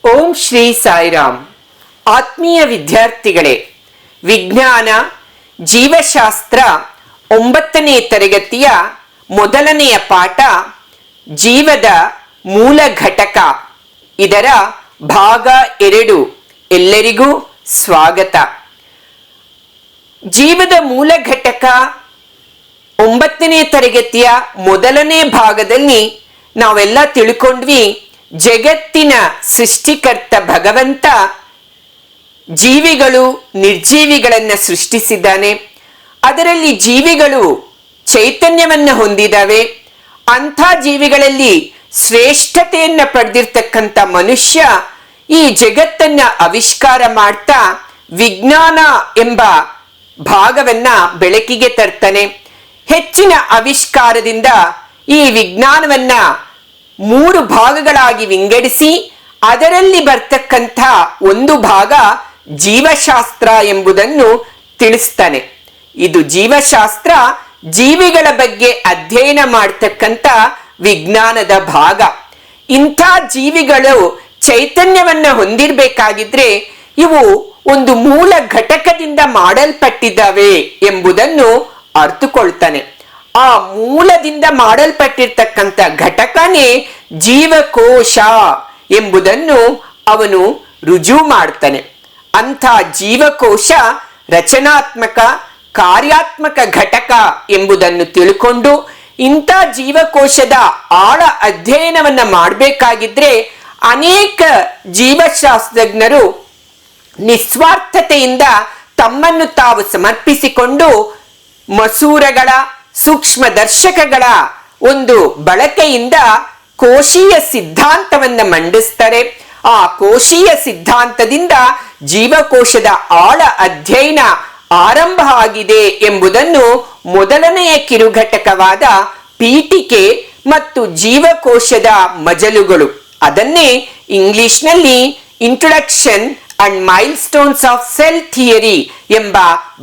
ಓಂ ಶ್ರೀ ಸಾಯಿರಾಮ್. ಆತ್ಮೀಯ ವಿದ್ಯಾರ್ಥಿಗಳೇ, ವಿಜ್ಞಾನ ಜೀವಶಾಸ್ತ್ರ 9ನೇ ತರಗತಿಯ ಮೊದಲನೆಯ ಪಾಠ ಜೀವದ ಮೂಲ ಘಟಕ, ಇದರ ಭಾಗ 2. ಎಲ್ಲರಿಗೂ ಸ್ವಾಗತ. ಜೀವದ ಮೂಲ ಘಟಕ 9ನೇ ತರಗತಿಯ ಮೊದಲನೇ ಭಾಗದಲ್ಲಿ ನಾವೆಲ್ಲ ತಿಳ್ಕೊಂಡ್ವಿ. ಜಗತ್ತಿನ ಸೃಷ್ಟಿಕರ್ತ ಭಗವಂತ ಜೀವಿಗಳು ನಿರ್ಜೀವಿಗಳನ್ನ ಸೃಷ್ಟಿಸಿದ್ದಾನೆ. ಅದರಲ್ಲಿ ಜೀವಿಗಳು ಚೈತನ್ಯವನ್ನ ಹೊಂದಿದ್ದಾವೆ. ಅಂಥ ಜೀವಿಗಳಲ್ಲಿ ಶ್ರೇಷ್ಠತೆಯನ್ನ ಪಡೆದಿರ್ತಕ್ಕಂಥ ಮನುಷ್ಯ ಈ ಜಗತ್ತನ್ನ ಆವಿಷ್ಕಾರ ಮಾಡ್ತಾ ವಿಜ್ಞಾನ ಎಂಬ ಭಾಗವನ್ನ ಬೆಳಕಿಗೆ ತರ್ತಾನೆ. ಹೆಚ್ಚಿನ ಆವಿಷ್ಕಾರದಿಂದ ಈ ವಿಜ್ಞಾನವನ್ನ 3 ಭಾಗಗಳಾಗಿ ವಿಂಗಡಿಸಿ ಅದರಲ್ಲಿ ಬರ್ತಕ್ಕಂಥ ಒಂದು ಭಾಗ ಜೀವಶಾಸ್ತ್ರ ಎಂಬುದನ್ನು ತಿಳಿಸ್ತಾನೆ. ಇದು ಜೀವಶಾಸ್ತ್ರ ಜೀವಿಗಳ ಬಗ್ಗೆ ಅಧ್ಯಯನ ಮಾಡ್ತಕ್ಕಂಥ ವಿಜ್ಞಾನದ ಭಾಗ. ಇಂಥ ಜೀವಿಗಳು ಚೈತನ್ಯವನ್ನ ಹೊಂದಿರಬೇಕಾಗಿದ್ರೆ ಇವು ಒಂದು ಮೂಲ ಘಟಕದಿಂದ ಮಾಡಲ್ಪಟ್ಟಿದ್ದಾವೆ ಎಂಬುದನ್ನು ಅರ್ಥಕೊಳ್ತಾನೆ. ಆ ಮೂಲದಿಂದ ಮಾಡಲ್ಪಟ್ಟಿರ್ತಕ್ಕಂಥ ಘಟಕನೇ ಜೀವಕೋಶ ಎಂಬುದನ್ನು ಅವನು ರುಜು ಮಾಡ್ತಾನೆ. ಅಂಥ ಜೀವಕೋಶ ರಚನಾತ್ಮಕ ಕಾರ್ಯಾತ್ಮಕ ಘಟಕ ಎಂಬುದನ್ನು ತಿಳ್ಕೊಂಡು ಇಂಥ ಜೀವಕೋಶದ ಆಳ ಅಧ್ಯಯನವನ್ನ ಮಾಡಬೇಕಾಗಿದ್ರೆ ಅನೇಕ ಜೀವಶಾಸ್ತ್ರಜ್ಞರು ನಿಸ್ವಾರ್ಥತೆಯಿಂದ ತಮ್ಮನ್ನು ತಾವು ಸಮರ್ಪಿಸಿಕೊಂಡು ಮಸೂರಗಳ ಸೂಕ್ಷ್ಮ ದರ್ಶಕಗಳ ಒಂದು ಬಳಕೆಯಿಂದ ಕೋಶೀಯ ಸಿದ್ಧಾಂತವನ್ನ ಮಂಡಿಸ್ತಾರೆ. ಆ ಕೋಶೀಯ ಸಿದ್ಧಾಂತದಿಂದ ಜೀವಕೋಶದ ಆಳ ಅಧ್ಯಯನ ಆರಂಭ ಆಗಿದೆ ಎಂಬುದನ್ನು ಮೊದಲನೆಯ ಕಿರುಘಟಕವಾದ ಪೀಠಿಕೆ ಮತ್ತು ಜೀವಕೋಶದ ಮಜಲುಗಳು, ಅದನ್ನೇ ಇಂಗ್ಲಿಷ್ನಲ್ಲಿ introduction and milestones of cell theory ಎಂಬ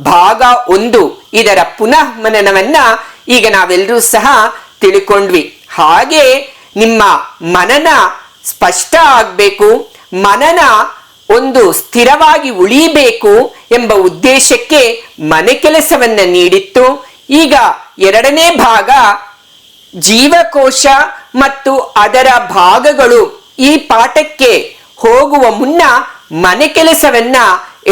ಭಾಗ 1 ಇದರ ಪುನಃ ಮನನವನ್ನ ಈಗ ನಾವೆಲ್ಲರೂ ಸಹ ತಿಳ್ಕೊಂಡ್ವಿ. ಹಾಗೆ ನಿಮ್ಮ ಮನನ ಸ್ಪಷ್ಟ ಆಗ್ಬೇಕು, ಮನನ ಒಂದು ಸ್ಥಿರವಾಗಿ ಉಳಿಬೇಕು ಎಂಬ ಉದ್ದೇಶಕ್ಕೆ ಮನೆ ಕೆಲಸವನ್ನ ನೀಡಿತ್ತು. ಈಗ 2ನೇ ಭಾಗ ಜೀವಕೋಶ ಮತ್ತು ಅದರ ಭಾಗಗಳು. ಈ ಪಾಠಕ್ಕೆ ಹೋಗುವ ಮುನ್ನ ಮನೆ ಕೆಲಸವನ್ನ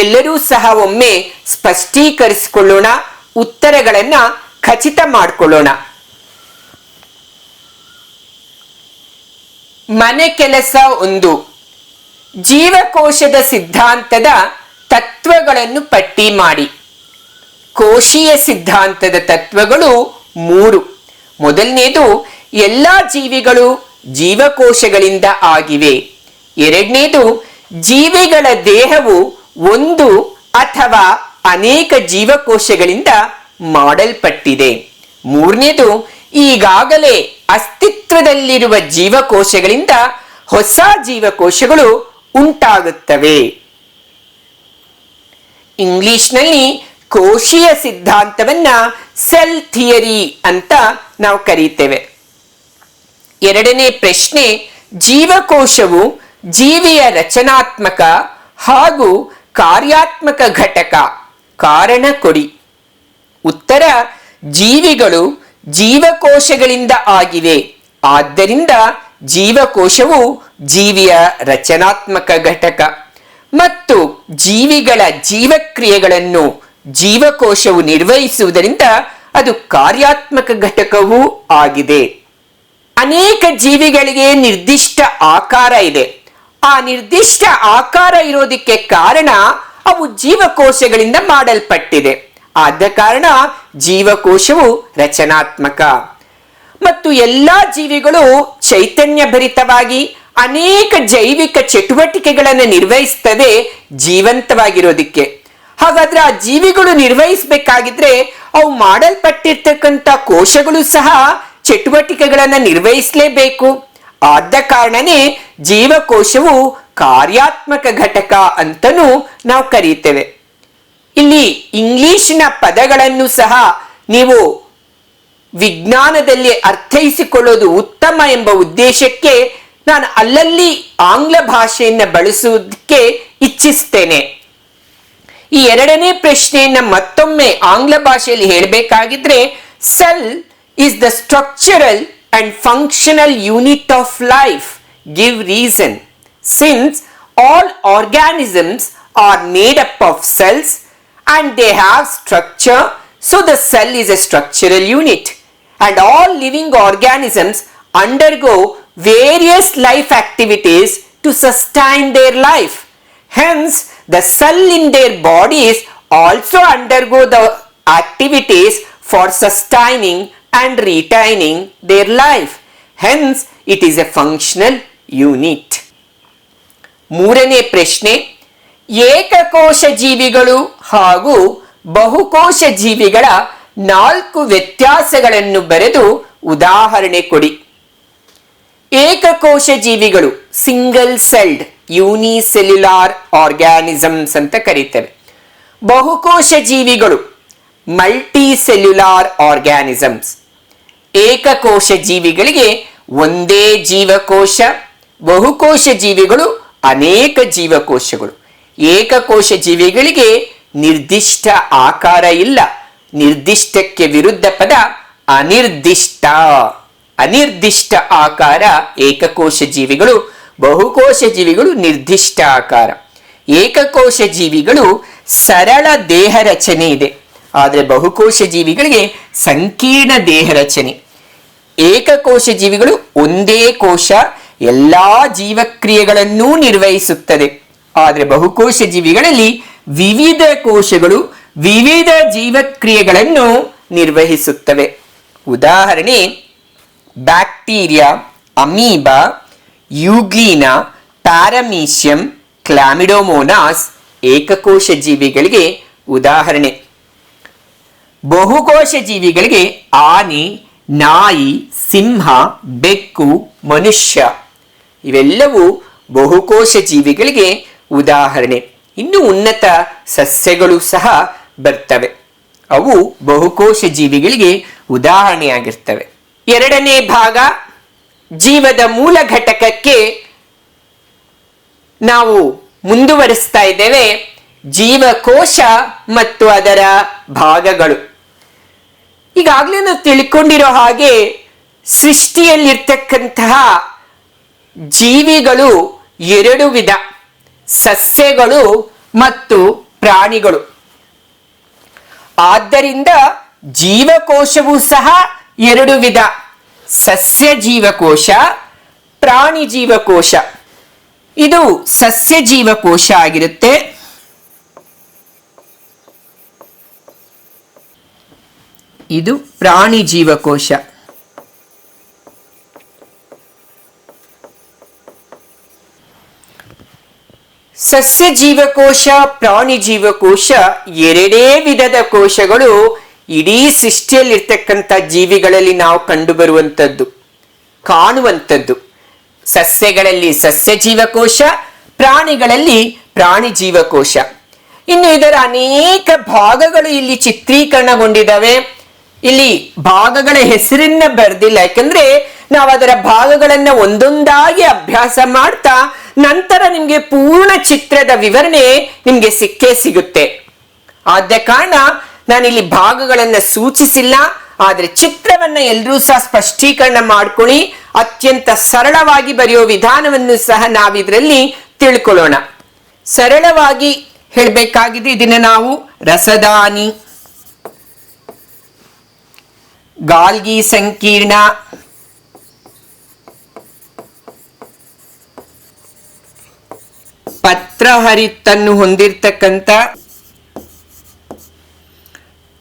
ಎಲ್ಲರೂ ಸಹ ಒಮ್ಮೆ ಸ್ಪಷ್ಟೀಕರಿಸಿಕೊಳ್ಳೋಣ, ಉತ್ತರಗಳನ್ನ ಖಚಿತ ಮಾಡಿಕೊಳ್ಳೋಣ. ಮನೆ ಕೆಲಸ 1. ಜೀವಕೋಶದ ಸಿದ್ಧಾಂತದ ತತ್ವಗಳನ್ನು ಪಟ್ಟಿ ಮಾಡಿ. ಕೋಶೀಯ ಸಿದ್ಧಾಂತದ ತತ್ವಗಳು 3. ಮೊದಲನೇದು, ಎಲ್ಲಾ ಜೀವಿಗಳು ಜೀವಕೋಶಗಳಿಂದ ಆಗಿವೆ. 2ನೇದು, ಜೀವಿಗಳ ದೇಹವು 1 ಅಥವಾ ಅನೇಕ ಜೀವಕೋಶಗಳಿಂದ ಮಾಡಲ್ಪಟ್ಟಿದೆ. 3ನೇದು, ಈಗಾಗಲೇ ಅಸ್ತಿತ್ವದಲ್ಲಿರುವ ಜೀವಕೋಶಗಳಿಂದ ಹೊಸ ಜೀವಕೋಶಗಳು ಉಂಟಾಗುತ್ತವೆ. ಇಂಗ್ಲಿಷ್ನಲ್ಲಿ ಕೋಶೀಯ ಸಿದ್ಧಾಂತವನ್ನ ಸೆಲ್ ಥಿಯರಿ ಅಂತ ನಾವು ಕರೀತೇವೆ. 2ನೇ ಪ್ರಶ್ನೆ, ಜೀವಕೋಶವು ಜೀವಿಯ ರಚನಾತ್ಮಕ ಹಾಗೂ ಕಾರ್ಯಾತ್ಮಕ ಘಟಕ, ಕಾರಣ ಕೊಡಿ. ಉತ್ತರ, ಜೀವಿಗಳು ಜೀವಕೋಶಗಳಿಂದ ಆಗಿವೆ. ಆದ್ದರಿಂದ ಜೀವಕೋಶವು ಜೀವಿಯ ರಚನಾತ್ಮಕ ಘಟಕ ಮತ್ತು ಜೀವಿಗಳ ಜೀವಕ್ರಿಯೆಗಳನ್ನು ಜೀವಕೋಶವು ನಿರ್ವಹಿಸುವುದರಿಂದ ಅದು ಕಾರ್ಯಾತ್ಮಕ ಘಟಕವೂ ಆಗಿದೆ. ಅನೇಕ ಜೀವಿಗಳಿಗೆ ನಿರ್ದಿಷ್ಟ ಆಕಾರ ಇದೆ. ಆ ನಿರ್ದಿಷ್ಟ ಆಕಾರ ಇರೋದಕ್ಕೆ ಕಾರಣ ಅವು ಜೀವಕೋಶಗಳಿಂದ ಮಾಡಲ್ಪಟ್ಟಿದೆ. ಆದ ಕಾರಣ ಜೀವಕೋಶವು ರಚನಾತ್ಮಕ. ಮತ್ತು ಎಲ್ಲಾ ಜೀವಿಗಳು ಚೈತನ್ಯ ಭರಿತವಾಗಿ ಅನೇಕ ಜೈವಿಕ ಚಟುವಟಿಕೆಗಳನ್ನು ನಿರ್ವಹಿಸ್ತವೆ ಜೀವಂತವಾಗಿರೋದಿಕ್ಕೆ. ಹಾಗಾದ್ರೆ ಆ ಜೀವಿಗಳು ನಿರ್ವಹಿಸಬೇಕಾಗಿದ್ರೆ ಅವು ಮಾಡಲ್ಪಟ್ಟಿರ್ತಕ್ಕಂಥ ಕೋಶಗಳು ಸಹ ಚಟುವಟಿಕೆಗಳನ್ನ ನಿರ್ವಹಿಸಲೇಬೇಕು. ಆದ ಕಾರಣನೇ ಜೀವಕೋಶವು ಕಾರ್ಯಾತ್ಮಕ ಘಟಕ ಅಂತನೂ ನಾವು ಕರೀತೇವೆ. ಇಲ್ಲಿ ಇಂಗ್ಲಿಶಿನ ಪದಗಳನ್ನು ಸಹ ನೀವು ವಿಜ್ಞಾನದಲ್ಲಿ ಅರ್ಥೈಸಿಕೊಳ್ಳೋದು ಉತ್ತಮ ಎಂಬ ಉದ್ದೇಶಕ್ಕೆ ನಾನು ಅಲ್ಲಲ್ಲಿ ಆಂಗ್ಲ ಭಾಷೆಯನ್ನ ಬಳಸುವುದಕ್ಕೆ ಇಚ್ಛಿಸ್ತೇನೆ. ಈ ಎರಡನೇ ಪ್ರಶ್ನೆಯನ್ನ ಮತ್ತೊಮ್ಮೆ ಆಂಗ್ಲ ಭಾಷೆಯಲ್ಲಿ ಹೇಳಬೇಕಾಗಿದ್ರೆ, cell is the structural and functional unit of life. Give reason. Since all organisms are made up of cells and they have structure, so the cell is a structural unit. And all living organisms undergo various life activities to sustain their life. Hence, the cell in their bodies also undergo the activities for sustaining and retaining their life. Hence, it is a functional unit. ಮೂರನೇ ಪ್ರಶ್ನೆ, ಏಕಕೋಶ ಜೀವಿಗಳು ಹಾಗೂ ಬಹುಕೋಶ ಜೀವಿಗಳ 4 ವ್ಯತ್ಯಾಸಗಳನ್ನು ಬರೆದು ಉದಾಹರಣೆ ಕೊಡಿ. ಏಕಕೋಶ ಜೀವಿಗಳು ಸಿಂಗಲ್ ಸೆಲ್ಡ್ ಯೂನಿಸೆಲ್ಯುಲಾರ್ ಆರ್ಗ್ಯಾನಿಸಮ್ಸ್ ಅಂತ ಕರೀತೇವೆ. ಬಹುಕೋಶ ಜೀವಿಗಳು ಮಲ್ಟಿ ಸೆಲ್ಯುಲಾರ್ ಆರ್ಗ್ಯಾನಿಸಮ್ಸ್. ಏಕಕೋಶ ಜೀವಿಗಳಿಗೆ ಒಂದೇ ಜೀವಕೋಶ, ಬಹುಕೋಶ ಜೀವಿಗಳು ಅನೇಕ ಜೀವಕೋಶಗಳು. ಏಕಕೋಶ ಜೀವಿಗಳಿಗೆ ನಿರ್ದಿಷ್ಟ ಆಕಾರ ಇಲ್ಲ. ನಿರ್ದಿಷ್ಟಕ್ಕೆ ವಿರುದ್ಧ ಪದ ಅನಿರ್ದಿಷ್ಟ. ಅನಿರ್ದಿಷ್ಟ ಆಕಾರ ಏಕಕೋಶ ಜೀವಿಗಳು, ಬಹುಕೋಶ ಜೀವಿಗಳು ನಿರ್ದಿಷ್ಟ ಆಕಾರ. ಏಕಕೋಶ ಜೀವಿಗಳು ಸರಳ ದೇಹ ರಚನೆ ಇದೆ, ಆದರೆ ಬಹುಕೋಶ ಜೀವಿಗಳಿಗೆ ಸಂಕೀರ್ಣ ದೇಹ ರಚನೆ. ಏಕಕೋಶ ಜೀವಿಗಳು ಒಂದೇ ಕೋಶ ಎಲ್ಲಾ ಜೀವಕ್ರಿಯೆಗಳನ್ನೂ ನಿರ್ವಹಿಸುತ್ತದೆ, ಆದರೆ ಬಹುಕೋಶ ಜೀವಿಗಳಲ್ಲಿ ವಿವಿಧ ಕೋಶಗಳು ವಿವಿಧ ಜೀವಕ್ರಿಯೆಗಳನ್ನು ನಿರ್ವಹಿಸುತ್ತವೆ. ಉದಾಹರಣೆ, ಬ್ಯಾಕ್ಟೀರಿಯಾ, ಅಮೀಬಾ, ಯೂಗ್ಲಿನಾ, ಪ್ಯಾರಮೀಶಿಯಂ, ಕ್ಲಾಮಿಡೋಮೋನಾಸ್ ಏಕಕೋಶ ಜೀವಿಗಳಿಗೆ ಉದಾಹರಣೆ. ಬಹುಕೋಶ ಜೀವಿಗಳಿಗೆ ಆನೆ, ನಾಯಿ, ಸಿಂಹ, ಬೆಕ್ಕು, ಮನುಷ್ಯ ಇವೆಲ್ಲವೂ ಬಹುಕೋಶ ಜೀವಿಗಳಿಗೆ ಉದಾಹರಣೆ. ಇನ್ನು ಉನ್ನತ ಸಸ್ಯಗಳು ಸಹ ಬರ್ತವೆ, ಅವು ಬಹುಕೋಶ ಜೀವಿಗಳಿಗೆ ಉದಾಹರಣೆಯಾಗಿರ್ತವೆ. ಎರಡನೇ ಭಾಗ, ಜೀವದ ಮೂಲ ಘಟಕಕ್ಕೆ ನಾವು ಮುಂದುವರಿಸ್ತಾ ಇದ್ದೇವೆ. ಜೀವಕೋಶ ಮತ್ತು ಅದರ ಭಾಗಗಳು. ಈಗಾಗಲೇ ನಾವು ತಿಳ್ಕೊಂಡಿರೋ ಹಾಗೆ ಸೃಷ್ಟಿಯಲ್ಲಿರ್ತಕ್ಕಂತಹ ಜೀವಿಗಳು 2 ವಿಧ, ಸಸ್ಯಗಳು ಮತ್ತು ಪ್ರಾಣಿಗಳು. ಆದ್ದರಿಂದ ಜೀವಕೋಶವೂ ಸಹ 2 ವಿಧ, ಸಸ್ಯ ಜೀವಕೋಶ, ಪ್ರಾಣಿ ಜೀವಕೋಶ. ಇದು ಸಸ್ಯ ಜೀವಕೋಶ ಆಗಿರುತ್ತೆ. ಇದು ಪ್ರಾಣಿ ಜೀವಕೋಶ. ಸಸ್ಯ ಜೀವಕೋಶ, ಪ್ರಾಣಿ ಜೀವಕೋಶ ಎರಡೇ ವಿಧದ ಕೋಶಗಳು ಇಡೀ ಸೃಷ್ಟಿಯಲ್ಲಿರ್ತಕ್ಕಂಥ ಜೀವಿಗಳಲ್ಲಿ ನಾವು ಕಂಡುಬರುವಂಥದ್ದು, ಕಾಣುವಂಥದ್ದು. ಸಸ್ಯಗಳಲ್ಲಿ ಸಸ್ಯ ಜೀವಕೋಶ, ಪ್ರಾಣಿಗಳಲ್ಲಿ ಪ್ರಾಣಿ ಜೀವಕೋಶ. ಇನ್ನು ಇದರ ಅನೇಕ ಭಾಗಗಳು ಇಲ್ಲಿ ಚಿತ್ರೀಕರಣಗೊಂಡಿದ್ದಾವೆ. ಇಲ್ಲಿ ಭಾಗಗಳ ಹೆಸರನ್ನ ಬರೆದಿಲ್ಲ, ಯಾಕಂದ್ರೆ ನಾವು ಅದರ ಭಾಗಗಳನ್ನ ಒಂದೊಂದಾಗಿ ಅಭ್ಯಾಸ ಮಾಡ್ತಾ ನಂತರ ನಿಮ್ಗೆ ಪೂರ್ಣ ಚಿತ್ರದ ವಿವರಣೆ ನಿಮ್ಗೆ ಸಿಕ್ಕೇ ಸಿಗುತ್ತೆ. ಆದ ಕಾರಣ ನಾನಿಲ್ಲಿ ಭಾಗಗಳನ್ನ ಸೂಚಿಸಿಲ್ಲ, ಆದ್ರೆ ಚಿತ್ರವನ್ನ ಎಲ್ಲರೂ ಸಹ ಸ್ಪಷ್ಟೀಕರಣ ಮಾಡ್ಕೊಳ್ಳಿ. ಅತ್ಯಂತ ಸರಳವಾಗಿ ಬರೆಯೋ ವಿಧಾನವನ್ನು ಸಹ ನಾವಿದ್ರಲ್ಲಿ ತಿಳ್ಕೊಳ್ಳೋಣ. ಸರಳವಾಗಿ ಹೇಳಬೇಕಾಗಿದೆ, ಇದನ್ನ ನಾವು ರಸದಾನಿ, ಗಾಲ್ಗಿ ಸಂಕೀರ್ಣ, ಪತ್ರಹರಿತನ್ನು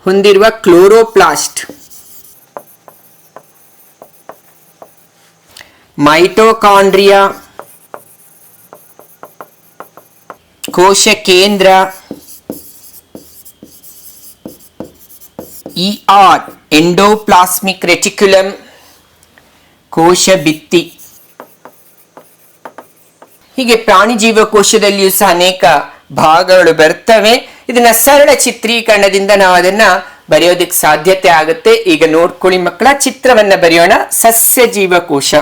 ಹೊಂದಿರುವ ಕ್ಲೋರೋಪ್ಲಾಸ್ಟ್, ಮೈಟೋಕಾಂಡ್ರಿಯಾ, ಕೋಶ ಕೇಂದ್ರ, ER ಎಂಡೋಪ್ಲಾಸ್ಮಿಕ್ ರೆಟಿಕ್ಯುಲಮ್, ಕೋಶ ಭಿತ್ತಿ. ಹೀಗೆ ಪ್ರಾಣಿ ಜೀವಕೋಶದಲ್ಲಿಯೂ ಸಹ ಅನೇಕ ಭಾಗಗಳು ಬರ್ತವೆ. ಇದನ್ನ ಸರಳ ಚಿತ್ರೀಕರಣದಿಂದ ನಾವು ಅದನ್ನ ಬರೆಯೋದಕ್ಕೆ ಸಾಧ್ಯತೆ ಆಗುತ್ತೆ. ಈಗ ನೋಡ್ಕೊಳ್ಳಿ ಮಕ್ಕಳ, ಚಿತ್ರವನ್ನ ಬರೆಯೋಣ. ಸಸ್ಯ ಜೀವಕೋಶ,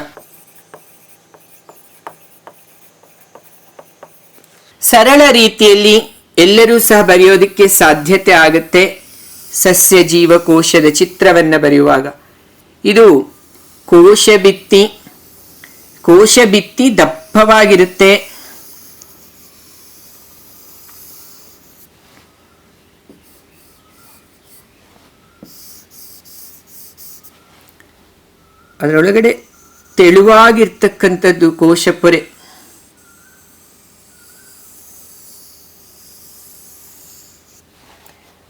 ಸರಳ ರೀತಿಯಲ್ಲಿ ಎಲ್ಲರೂ ಸಹ ಬರೆಯೋದಕ್ಕೆ ಸಾಧ್ಯತೆ ಆಗುತ್ತೆ. ಸಸ್ಯ ಜೀವಕೋಶದ ಚಿತ್ರವನ್ನು ಬರೆಯುವಾಗ ಇದು ಕೋಶ ಭಿತ್ತಿ ದಪ್ಪವಾಗಿರುತ್ತೆ. ಅದರೊಳಗಡೆ ತೆಳುವಾಗಿರ್ತಕ್ಕಂಥದ್ದು ಕೋಶಪೊರೆ.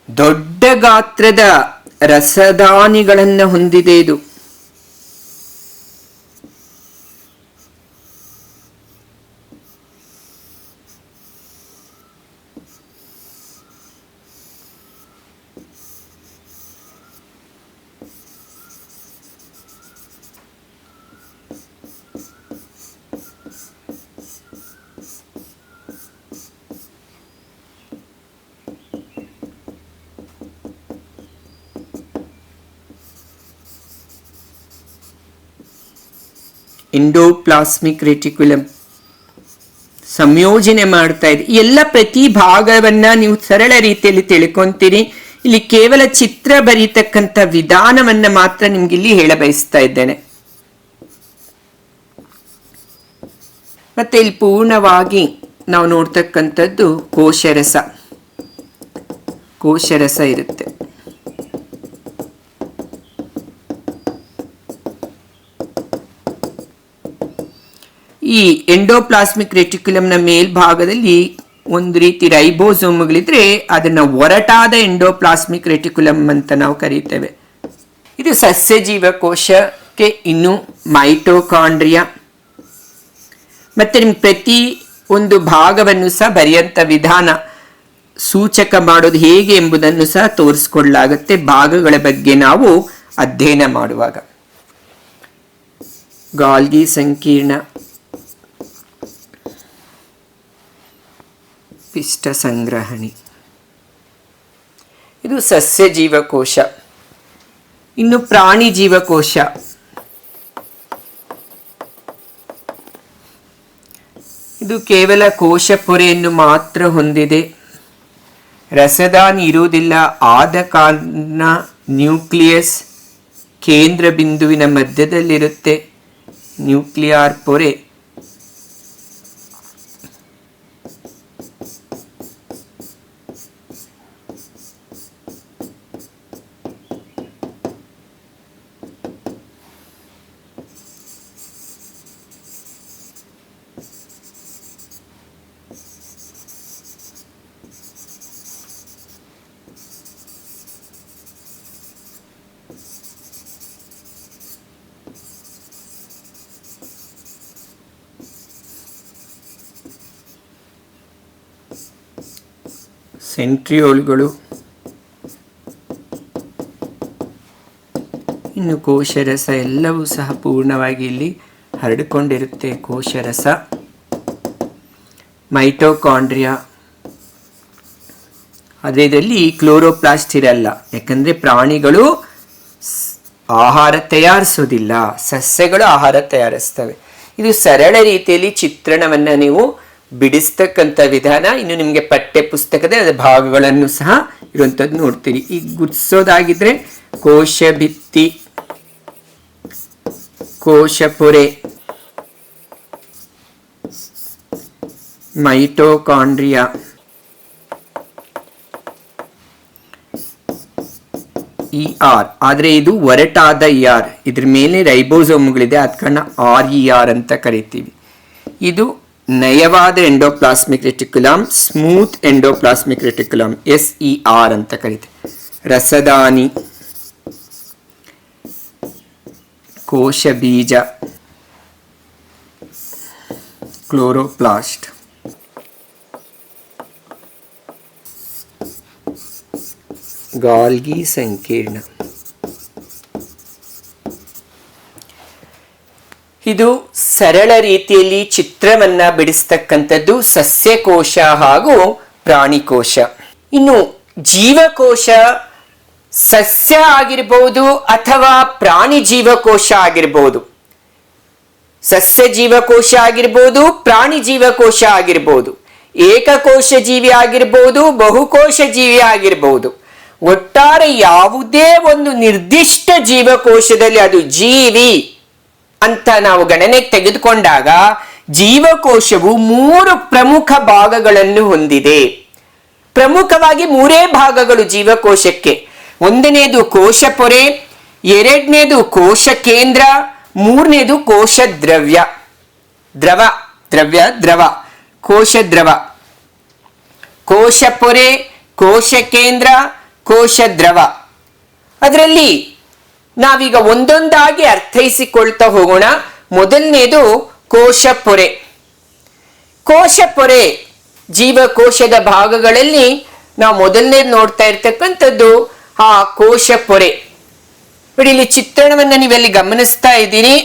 ದೊಡ್ಡ ಗಾತ್ರದ ರಸದಾನಿಗಳನ್ನು ಹೊಂದಿದೆ ಇದು. ಎಂಡೋಪ್ಲಾಸ್ಮಿಕ್ ರೆಟಿಕ್ಯುಲಮ್ ಸಂಯೋಜನೆ ಮಾಡ್ತಾ ಇದೆ. ಎಲ್ಲ ಪ್ರತಿ ಭಾಗವನ್ನ ನೀವು ಸರಳ ರೀತಿಯಲ್ಲಿ ತಿಳ್ಕೊಂತೀರಿ. ಇಲ್ಲಿ ಕೇವಲ ಚಿತ್ರ ಬರೀತಕ್ಕಂಥ ವಿಧಾನವನ್ನ ಮಾತ್ರ ನಿಮ್ಗೆ ಇಲ್ಲಿ ಹೇಳ ಬಯಸ್ತಾ ಇದ್ದೇನೆ. ಮತ್ತೆ ಇಲ್ಲಿ ಪೂರ್ಣವಾಗಿ ನಾವು ನೋಡ್ತಕ್ಕಂಥದ್ದು ಕೋಶರಸ ಇರುತ್ತೆ. ಈ ಎಂಡೋಪ್ಲಾಸ್ಮಿಕ್ ರೆಟಿಕ್ಯುಲಮ್ನ ಮೇಲ್ಭಾಗದಲ್ಲಿ ಒಂದು ರೀತಿ ರೈಬೋಸೋಮ್ಗಳಿದ್ರೆ ಅದನ್ನ ಒರಟಾದ ಎಂಡೋಪ್ಲಾಸ್ಮಿಕ್ ರೆಟಿಕ್ಯುಲಮ್ ಅಂತ ನಾವು ಕರೀತೇವೆ. ಇದು ಸಸ್ಯ ಜೀವಕೋಶಕ್ಕೆ ಇನ್ನು ಮೈಟೋಕಾಂಡ್ರಿಯಾ. ಮತ್ತೆ ನಿಮ್ಗೆ ಪ್ರತಿ ಒಂದು ಭಾಗವನ್ನು ಸಹ ಬರೆಯಂತ ವಿಧಾನ ಸೂಚಕ ಮಾಡೋದು ಹೇಗೆ ಎಂಬುದನ್ನು ಸಹ ತೋರಿಸ್ಕೊಳ್ಳಲಾಗುತ್ತೆ ಭಾಗಗಳ ಬಗ್ಗೆ ನಾವು ಅಧ್ಯಯನ ಮಾಡುವಾಗ. ಗಾಲ್ಗಿ ಸಂಕೀರ್ಣ, ಪಿಷ್ಟ ಸಂಗ್ರಹಣಿ, ಇದು ಸಸ್ಯ ಜೀವಕೋಶ. ಇನ್ನು ಪ್ರಾಣಿ ಜೀವಕೋಶ, ಇದು ಕೇವಲ ಕೋಶ ಪೊರೆಯನ್ನು ಮಾತ್ರ ಹೊಂದಿದೆ. ರಸದಾನಿ ಇರುವುದಿಲ್ಲ. ಆದ ಕಾರಣ ನ್ಯೂಕ್ಲಿಯಸ್ ಕೇಂದ್ರ ಬಿಂದುವಿನ ಮಧ್ಯದಲ್ಲಿರುತ್ತೆ. ನ್ಯೂಕ್ಲಿಯಾರ್ ಪೊರೆ ಸೆಂಟ್ರಿಯೋಲ್ಗಳು, ಇನ್ನು ಕೋಶರಸ ಎಲ್ಲವೂ ಸಹ ಪೂರ್ಣವಾಗಿ ಇಲ್ಲಿ ಹರಡಿಕೊಂಡಿರುತ್ತೆ. ಕೋಶರಸ, ಮೈಟೋಕಾಂಡ್ರಿಯಾ, ಆದರೆ ಇದರಲ್ಲಿ ಕ್ಲೋರೋಪ್ಲಾಸ್ಟ್ ಇರಲ್ಲ, ಯಾಕಂದ್ರೆ ಪ್ರಾಣಿಗಳು ಆಹಾರ ತಯಾರಿಸೋದಿಲ್ಲ, ಸಸ್ಯಗಳು ಆಹಾರ ತಯಾರಿಸ್ತವೆ. ಇದು ಸರಳ ರೀತಿಯಲ್ಲಿ ಚಿತ್ರಣವನ್ನ ನೀವು ಬಿಡಿಸ್ತಕ್ಕಂಥ ವಿಧಾನ. ಇನ್ನು ನಿಮಗೆ ಪಠ್ಯ ಪುಸ್ತಕದ ಭಾಗಗಳನ್ನು ಸಹ ಇರುವಂಥದ್ದು ನೋಡ್ತೀರಿ. ಈಗ ಗುರ್ಸೋದಾಗಿದ್ರೆ ಕೋಶ ಭಿತ್ತಿ, ಕೋಶ ಪೊರೆ, ಮೈಟೋಕಾಂಡ್ರಿಯಾ, ಆದ್ರೆ ಇದು ಒರಟಾದ ER, ಇದ್ರ ಮೇಲೆ ರೈಬೋಸೋಮ್ಗಳಿದೆ, ಅದ ಕಾರಣ RER ಅಂತ ಕರಿತೀವಿ. ಇದು ನಯವಾದ endoplasmic reticulum, smooth endoplasmic reticulum, SER ಅಂತ ಕರಿತೀವಿ. ರಸದಾನಿ, ಕೋಶ ಬೀಜ, ಕ್ಲೋರೋಪ್ಲಾಸ್ಟ್, ಗಾಲ್ಗಿ ಸಂಕೀರ್ಣ. ಇದು ಸರಳ ರೀತಿಯಲ್ಲಿ ಚಿತ್ರವನ್ನ ಬಿಡಿಸ್ತಕ್ಕಂಥದ್ದು ಸಸ್ಯಕೋಶ ಹಾಗೂ ಪ್ರಾಣಿಕೋಶ. ಇನ್ನು ಜೀವಕೋಶ ಸಸ್ಯ ಆಗಿರ್ಬೋದು ಅಥವಾ ಪ್ರಾಣಿ ಜೀವಕೋಶ ಆಗಿರ್ಬೋದು, ಸಸ್ಯ ಜೀವಕೋಶ ಆಗಿರ್ಬೋದು, ಪ್ರಾಣಿ ಜೀವಕೋಶ ಆಗಿರ್ಬೋದು. ಏಕಕೋಶ ಜೀವಿ ಆಗಿರ್ಬೋದು, ಬಹುಕೋಶ ಜೀವಿ ಆಗಿರ್ಬೋದು. ಒಟ್ಟಾರೆ ಯಾವುದೇ ಒಂದು ನಿರ್ದಿಷ್ಟ ಜೀವಕೋಶದಲ್ಲಿ ಅದು ಜೀವಿ ಅಂತ ನಾವು ಗಣನೆಗೆ ತೆಗೆದುಕೊಂಡಾಗ ಜೀವಕೋಶವು 3 ಪ್ರಮುಖ ಭಾಗಗಳನ್ನು ಹೊಂದಿದೆ. ಪ್ರಮುಖವಾಗಿ 3 ಭಾಗಗಳು ಜೀವಕೋಶಕ್ಕೆ. ಒಂದನೇದು ಕೋಶ ಪೊರೆ, ಎರಡನೇದು ಕೋಶ ಕೇಂದ್ರ, ಮೂರನೇದು ಕೋಶ ದ್ರವ್ಯ. ದ್ರವ ಕೋಶ ದ್ರವ. ಕೋಶ ಪೊರೆ, ಕೋಶ ಕೇಂದ್ರ, ಕೋಶ ದ್ರವ. ಅದರಲ್ಲಿ ನಾವೀಗ ಒಂದೊಂದಾಗಿ ಅರ್ಥೈಸಿಕೊಳ್ತಾ ಹೋಗೋಣ. ಮೊದಲನೇದು ಕೋಶ ಪೊರೆ. ಕೋಶ ಪೊರೆ ಜೀವಕೋಶದ ಭಾಗಗಳಲ್ಲಿ ನಾವು ಮೊದಲನೇದು ನೋಡ್ತಾ ಇರ್ತಕ್ಕಂಥದ್ದು ಆ ಕೋಶ ಪೊರೆ. ನೋಡಿ, ಇಲ್ಲಿ ಚಿತ್ರಣವನ್ನ ನೀವೆಲ್ಲಿ ಗಮನಿಸ್ತಾ ಇದ್ದೀರಿ.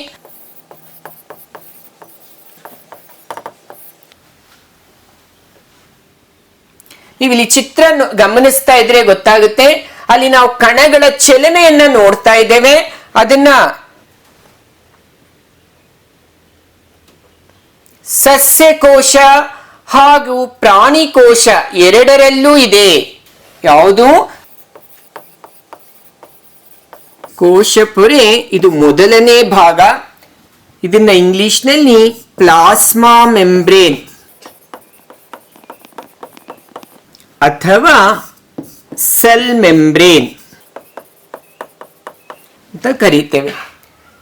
ನೀವಿಲ್ಲಿ ಚಿತ್ರ ಗಮನಿಸ್ತಾ ಇದ್ರೆ ಗೊತ್ತಾಗುತ್ತೆ. ಅಲ್ಲಿ ನಾವು ಕಣಗಳ ಚಲನೆಯನ್ನ ನೋಡ್ತಾ ಇದ್ದೇವೆ. ಅದನ್ನ ಸಸ್ಯಕೋಶ ಹಾಗೂ ಪ್ರಾಣಿಕೋಶ ಎರಡರಲ್ಲೂ ಇದೆ. ಯಾವುದು? ಕೋಶಪೊರೆ ಇದು ಮೊದಲನೇ ಭಾಗ. ಇದನ್ನ ಇಂಗ್ಲಿಷ್ನಲ್ಲಿ ಪ್ಲಾಸ್ಮಾ ಮೆಂಬ್ರೇನ್ ಅಥವಾ ಸೆಲ್ ಮೆಂಬ್ರೇನ್ ಅಂತ ಕರೀತೇವೆ.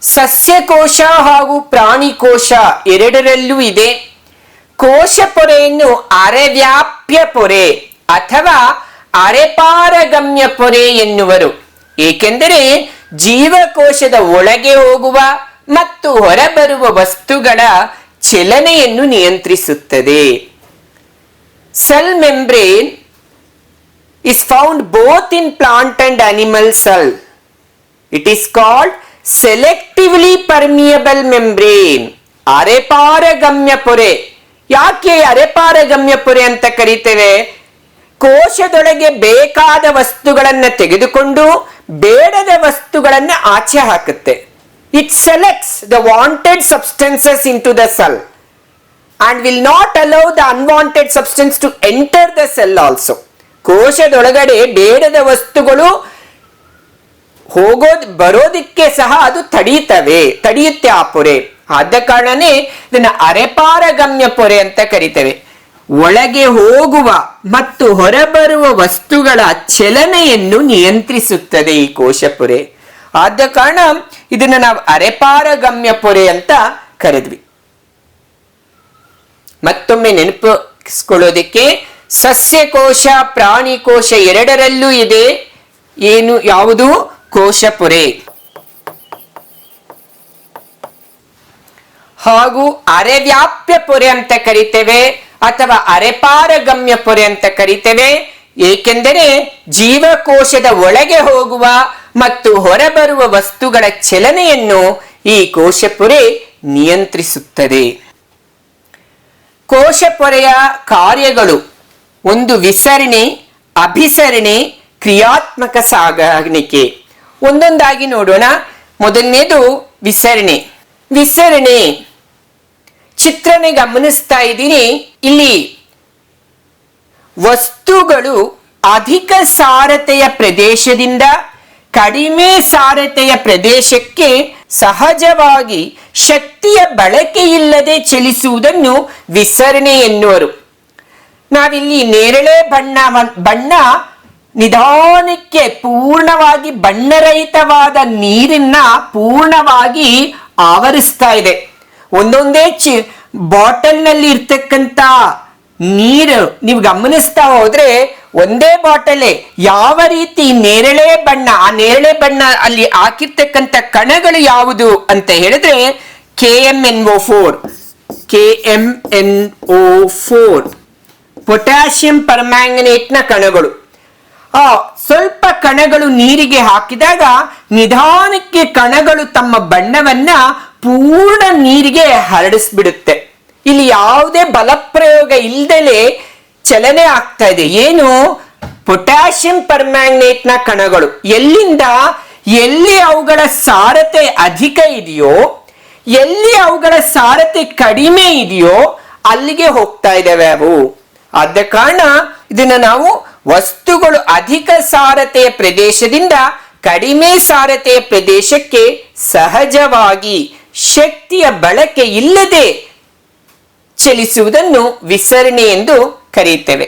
ಸಸ್ಯಕೋಶ ಹಾಗೂ ಪ್ರಾಣಿಕೋಶ ಎರಡರಲ್ಲೂ ಇದೆ. ಕೋಶ ಪೊರೆಯನ್ನು ಅರೆವ್ಯಾಪ್ಯ ಪೊರೆ ಅಥವಾ ಅರೆಪಾರಗಮ್ಯ ಪೊರೆ ಎನ್ನುವರು. ಏಕೆಂದರೆ ಜೀವಕೋಶದ ಒಳಗೆ ಹೋಗುವ ಮತ್ತು ಹೊರಬರುವ ವಸ್ತುಗಳ ಚಲನೆಯನ್ನು ನಿಯಂತ್ರಿಸುತ್ತದೆ. Cell membrane is found both in plant and animal cell. It is called selectively permeable membrane. ಅರೆಪಾರಗಮ್ಯ ಪೊರೆ. ಯಾಕೆ ಅರೆಪಾರಗಮ್ಯ ಪೊರೆ ಅಂತ ಕರೀತೇವೆ? ಕೋಶದೊಳಗೆ ಬೇಕಾದ ವಸ್ತುಗಳನ್ನ ತೆಗೆದುಕೊಂಡು ಬೇಡದ ವಸ್ತುಗಳನ್ನ ಆಚೆ ಹಾಕುತ್ತೆ. It selects the wanted substances into the cell and will not allow the unwanted substance to enter the cell also. ಕೋಶದೊಳಗಡೆ ಬೇಡದ ವಸ್ತುಗಳು ಬರೋದಿಕ್ಕೆ ಸಹ ಅದು ತಡೆಯುತ್ತೆ ಆ ಪೊರೆ. ಆದ ಕಾರಣನೇ ಇದನ್ನ ಅರೆಪಾರಗಮ್ಯ ಪೊರೆ ಅಂತ ಕರಿತೇವೆ. ಒಳಗೆ ಹೋಗುವ ಮತ್ತು ಹೊರಬರುವ ವಸ್ತುಗಳ ಚಲನೆಯನ್ನು ನಿಯಂತ್ರಿಸುತ್ತದೆ ಈ ಕೋಶ ಪೊರೆ. ಆದ ಕಾರಣ ಇದನ್ನ ನಾವು ಅರೆಪಾರಗಮ್ಯ ಪೊರೆ ಅಂತ ಕರೆದ್ವಿ. ಮತ್ತೊಮ್ಮೆ ನೆನಪಿಸ್ಕೊಳ್ಳೋದಿಕ್ಕೆ, ಸಸ್ಯಕೋಶ ಪ್ರಾಣಿಕೋಶ ಎರಡರಲ್ಲೂ ಇದೆ. ಯಾವುದು? ಕೋಶ ಪೊರೆ. ಹಾಗೂ ಅರೆವ್ಯಾಪ್ಯ ಪೊರೆ ಅಂತ ಕರಿತೇವೆ ಅಥವಾ ಅರೆಪಾರಗಮ್ಯ ಪೊರೆ ಅಂತ ಕರಿತೇವೆ. ಏಕೆಂದರೆ ಜೀವಕೋಶದ ಒಳಗೆ ಹೋಗುವ ಮತ್ತು ಹೊರಬರುವ ವಸ್ತುಗಳ ಚಲನೆಯನ್ನು ಈ ಕೋಶ ಪೊರೆ ನಿಯಂತ್ರಿಸುತ್ತದೆ. ಕೋಶ ಪೊರೆಯ ಕಾರ್ಯಗಳು ಒಂದು ವಿಸರಣೆ, ಅಭಿಸರಣೆ, ಕ್ರಿಯಾತ್ಮಕ ಸಾಗಾಣಿಕೆ. ಒಂದೊಂದಾಗಿ ನೋಡೋಣ. ಮೊದಲನೇದು ವಿಸರಣೆ. ವಿಸರಣೆ ಚಿತ್ರಣ ಗಮನಿಸ್ತಾ ಇದ್ದೀನಿ. ಇಲ್ಲಿ ವಸ್ತುಗಳು ಅಧಿಕ ಸಾರತೆಯ ಪ್ರದೇಶದಿಂದ ಕಡಿಮೆ ಸಾರತೆಯ ಪ್ರದೇಶಕ್ಕೆ ಸಹಜವಾಗಿ ಶಕ್ತಿಯ ಬಳಕೆಯಿಲ್ಲದೆ ಚಲಿಸುವುದನ್ನು ವಿಸರಣೆ ಎನ್ನುವರು. ನಾವಿಲ್ಲಿ ನೇರಳೆ ಬಣ್ಣ ನಿಧಾನಕ್ಕೆ ಪೂರ್ಣವಾಗಿ ಬಣ್ಣರಹಿತವಾದ ನೀರನ್ನ ಪೂರ್ಣವಾಗಿ ಆವರಿಸ್ತಾ ಇದೆ. ಒಂದೊಂದೇ ಬಾಟಲ್ ನಲ್ಲಿ ಇರ್ತಕ್ಕಂತ ನೀರು ನೀವು ಗಮನಿಸ್ತಾ ಹೋದ್ರೆ ಒಂದೇ ಬಾಟಲೆ ಯಾವ ರೀತಿ ನೇರಳೆ ಬಣ್ಣ, ಆ ನೇರಳೆ ಬಣ್ಣ ಅಲ್ಲಿ ಹಾಕಿರ್ತಕ್ಕಂಥ ಕಣಗಳು ಯಾವುದು ಅಂತ ಹೇಳಿದ್ರೆ KMNO4 ಪೊಟ್ಯಾಷಿಯಂ ಪರ್ಮ್ಯಾಂಗನೇಟ್ ನ ಕಣಗಳು. ಸ್ವಲ್ಪ ಕಣಗಳು ನೀರಿಗೆ ಹಾಕಿದಾಗ ನಿಧಾನಕ್ಕೆ ಕಣಗಳು ತಮ್ಮ ಬಣ್ಣವನ್ನ ಪೂರ್ಣ ನೀರಿಗೆ ಹರಡಿಸ್ಬಿಡುತ್ತೆ. ಇಲ್ಲಿ ಯಾವುದೇ ಬಲಪ್ರಯೋಗ ಇಲ್ದಲೆ ಚಲನೆ ಆಗ್ತಾ ಇದೆ. ಏನು? ಪೊಟ್ಯಾಷಿಯಂ ಪರ್ಮ್ಯಾಂಗನೇಟ್ ನ ಕಣಗಳು ಎಲ್ಲಿ ಅವುಗಳ ಸಾರತೆ ಅಧಿಕ ಇದೆಯೋ, ಎಲ್ಲಿ ಅವುಗಳ ಸಾರತೆ ಕಡಿಮೆ ಇದೆಯೋ ಅಲ್ಲಿಗೆ ಹೋಗ್ತಾ ಇದ್ದಾವೆ ಅವು. ಆದ ಕಾರಣ ಇದನ್ನ ನಾವು ವಸ್ತುಗಳು ಅಧಿಕ ಸಾರತೆಯ ಪ್ರದೇಶದಿಂದ ಕಡಿಮೆ ಸಾರತೆಯ ಪ್ರದೇಶಕ್ಕೆ ಸಹಜವಾಗಿ ಶಕ್ತಿಯ ಬಳಕೆ ಇಲ್ಲದೆ ಚಲಿಸುವುದನ್ನು ವಿಸರಣೆ ಎಂದು ಕರೆಯುತ್ತೇವೆ.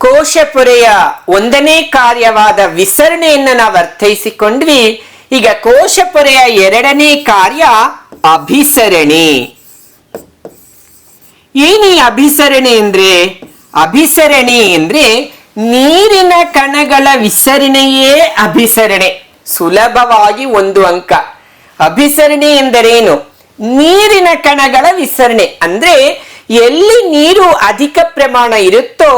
ಕೋಶಪೊರೆಯ ಒಂದನೇ ಕಾರ್ಯವಾದ ವಿಸರಣೆಯನ್ನು ನಾವು ಅರ್ಥೈಸಿಕೊಂಡ್ವಿ. ಈಗ ಕೋಶಪೊರೆಯ ಎರಡನೇ ಕಾರ್ಯ ಅಭಿಸರಣೆ. ಏನಿ ಅಭಿಸರಣೆ ಅಂದ್ರೆ? ಅಭಿಸರಣೆ ಅಂದ್ರೆ ನೀರಿನ ಕಣಗಳ ವಿಸರಣೆಯೇ ಅಭಿಸರಣೆ. ಸುಲಭವಾಗಿ ಒಂದು ಅಂಕ. ಅಭಿಸರಣೆ ಎಂದರೇನು? ನೀರಿನ ಕಣಗಳ ವಿಸರಣೆ ಅಂದ್ರೆ ಎಲ್ಲಿ ನೀರು ಅಧಿಕ ಪ್ರಮಾಣ ಇರುತ್ತೋ,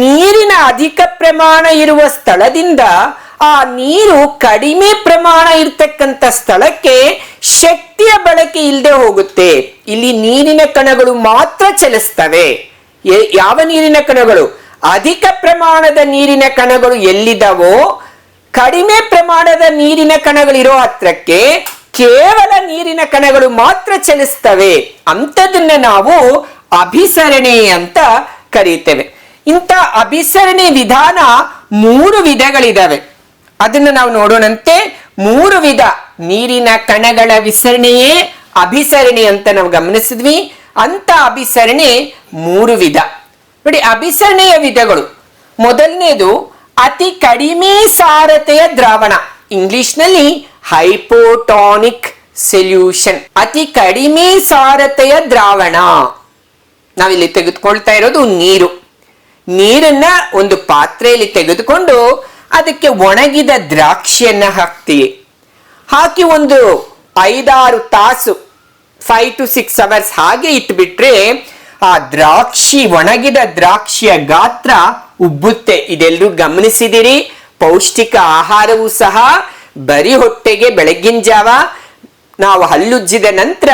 ನೀರಿನ ಅಧಿಕ ಪ್ರಮಾಣ ಇರುವ ಸ್ಥಳದಿಂದ ಆ ನೀರು ಕಡಿಮೆ ಪ್ರಮಾಣ ಇರ್ತಕ್ಕಂಥ ಸ್ಥಳಕ್ಕೆ ಶಕ್ತಿಯ ಬಳಕೆ ಇಲ್ಲದೆ ಹೋಗುತ್ತೆ. ಇಲ್ಲಿ ನೀರಿನ ಕಣಗಳು ಮಾತ್ರ ಚಲಿಸ್ತವೆ. ಯಾವ ನೀರಿನ ಕಣಗಳು? ಅಧಿಕ ಪ್ರಮಾಣದ ನೀರಿನ ಕಣಗಳು ಎಲ್ಲಿದವೋ ಕಡಿಮೆ ಪ್ರಮಾಣದ ನೀರಿನ ಕಣಗಳಿರೋ ಹತ್ರಕ್ಕೆ ಕೇವಲ ನೀರಿನ ಕಣಗಳು ಮಾತ್ರ ಚಲಿಸ್ತವೆ. ಅಂಥದನ್ನ ನಾವು ಅಭಿಸರಣೆ ಅಂತ ಕರೀತೇವೆ. ಇಂಥ ಅಭಿಸರಣೆ ವಿಧಾನ 3 ವಿಧಗಳಿದಾವೆ. ಅದನ್ನ ನಾವು ನೋಡೋಣಂತೆ. 3 ವಿಧ ನೀರಿನ ಕಣಗಳ ವಿಸರಣೆಯೇ ಅಭಿಸರಣೆ ಅಂತ ನಾವು ಗಮನಿಸಿದ್ವಿ. ಅಂತ ಅಭಿಸರಣೆ 3 ವಿಧ. ನೋಡಿ, ಅಭಿಸರಣೆಯ ವಿಧಗಳು. ಮೊದಲನೇದು ಅತಿ ಕಡಿಮೆ ಸಾರತೆಯ ದ್ರಾವಣ, ಇಂಗ್ಲಿಷ್ನಲ್ಲಿ ಹೈಪೋಟಾನಿಕ್ ಸೊಲ್ಯೂಷನ್. ಅತಿ ಕಡಿಮೆ ಸಾರತೆಯ ದ್ರಾವಣ. ನಾವಿಲ್ಲಿ ತೆಗೆದುಕೊಳ್ತಾ ಇರೋದು ನೀರನ್ನ ಒಂದು ಪಾತ್ರೆಯಲ್ಲಿ ತೆಗೆದುಕೊಂಡು ಅದಕ್ಕೆ ಒಣಗಿದ ದ್ರಾಕ್ಷಿಯನ್ನ ಹಾಕಿ ಒಂದು 5-6 ತಾಸು 5 to 6 hours ಹಾಗೆ ಇಟ್ಬಿಟ್ರೆ ಆ ಒಣಗಿದ ದ್ರಾಕ್ಷಿಯ ಗಾತ್ರ ಉಬ್ಬುತ್ತೆ. ಇದೆಲ್ಲರೂ ಗಮನಿಸಿದಿರಿ. ಪೌಷ್ಟಿಕ ಆಹಾರವೂ ಸಹ ಬರಿ ಹೊಟ್ಟೆಗೆ ಬೆಳಗಿನ ಜಾವ ನಾವು ಹಲ್ಲುಜ್ಜಿದ ನಂತರ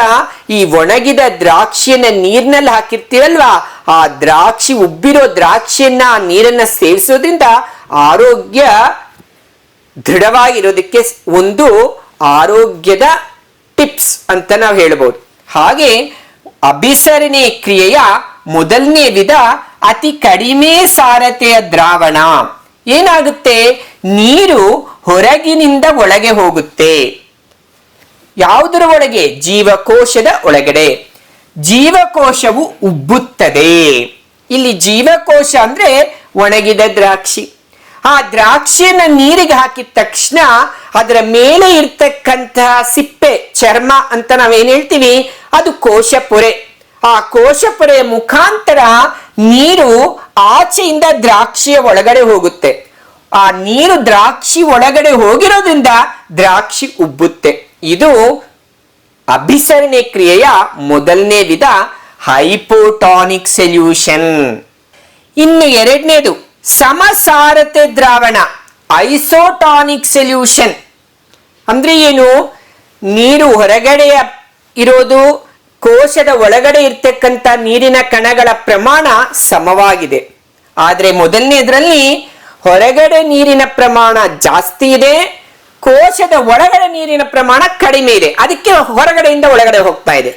ಈ ಒಣಗಿದ ದ್ರಾಕ್ಷಿಯನ್ನ ನೀರಿನಲ್ಲಿ ಹಾಕಿರ್ತೀರಲ್ವಾ, ಆ ಉಬ್ಬಿರೋ ದ್ರಾಕ್ಷಿಯನ್ನ ಆ ನೀರನ್ನ ಸೇವಿಸೋದ್ರಿಂದ ಆರೋಗ್ಯ ದೃಢವಾಗಿರೋದಕ್ಕೆ ಒಂದು ಆರೋಗ್ಯದ ಟಿಪ್ಸ್ ಅಂತ ನಾವು ಹೇಳ್ಬೋದು. ಹಾಗೆ ಅಭಿಸರಣೆ ಕ್ರಿಯೆಯ ಮೊದಲನೇ ವಿಧ ಅತಿ ಕಡಿಮೆ ಸಾರತೆಯ ದ್ರಾವಣ. ಏನಾಗುತ್ತೆ? ನೀರು ಹೊರಗಿನಿಂದ ಒಳಗೆ ಹೋಗುತ್ತೆ. ಯಾವುದರ ಒಳಗೆ? ಜೀವಕೋಶದ ಒಳಗಡೆ. ಜೀವಕೋಶವು ಉಬ್ಬುತ್ತದೆ. ಇಲ್ಲಿ ಜೀವಕೋಶ ಅಂದ್ರೆ ಒಣಗಿದ ದ್ರಾಕ್ಷಿ. ಆ ದ್ರಾಕ್ಷಿಯನ್ನ ನೀರಿಗೆ ಹಾಕಿದ ತಕ್ಷಣ ಅದರ ಮೇಲೆ ಇರ್ತಕ್ಕಂತಹ ಸಿಪ್ಪೆ, ಚರ್ಮ ಅಂತ ನಾವೇನ್ ಹೇಳ್ತೀವಿ, ಅದು ಕೋಶಪೊರೆ. ಆ ಕೋಶಪೊರೆಯ ಮುಖಾಂತರ ನೀರು ಆಚೆಯಿಂದ ದ್ರಾಕ್ಷಿಯ ಒಳಗಡೆ ಹೋಗುತ್ತೆ. ಆ ನೀರು ದ್ರಾಕ್ಷಿ ಒಳಗಡೆ ಹೋಗಿರೋದ್ರಿಂದ ದ್ರಾಕ್ಷಿ ಉಬ್ಬುತ್ತೆ. ಇದು ಅಭಿಸರಣೆ ಕ್ರಿಯೆಯ ಮೊದಲನೇ ವಿಧ, ಹೈಪೋಟಾನಿಕ್ ಸೊಲ್ಯೂಷನ್. ಇನ್ನು ಎರಡನೇದು ಸಮಸಾರತೆ ದ್ರಾವಣ, ಐಸೋಟಾನಿಕ್ ಸೊಲ್ಯೂಷನ್. ಅಂದ್ರೆ ಏನು? ನೀರು ಹೊರಗಡೆ ಇರೋದು, ಕೋಶದ ಒಳಗಡೆ ಇರ್ತಕ್ಕಂಥ ನೀರಿನ ಕಣಗಳ ಪ್ರಮಾಣ ಸಮವಾಗಿದೆ. ಆದ್ರೆ ಮೊದಲನೇದ್ರಲ್ಲಿ ಹೊರಗಡೆ ನೀರಿನ ಪ್ರಮಾಣ ಜಾಸ್ತಿ ಇದೆ, ಕೋಶದ ಒಳಗಡೆ ನೀರಿನ ಪ್ರಮಾಣ ಕಡಿಮೆ ಇದೆ. ಅದಕ್ಕೆ ಹೊರಗಡೆಯಿಂದ ಒಳಗಡೆ ಹೋಗ್ತಾ ಇದೆ.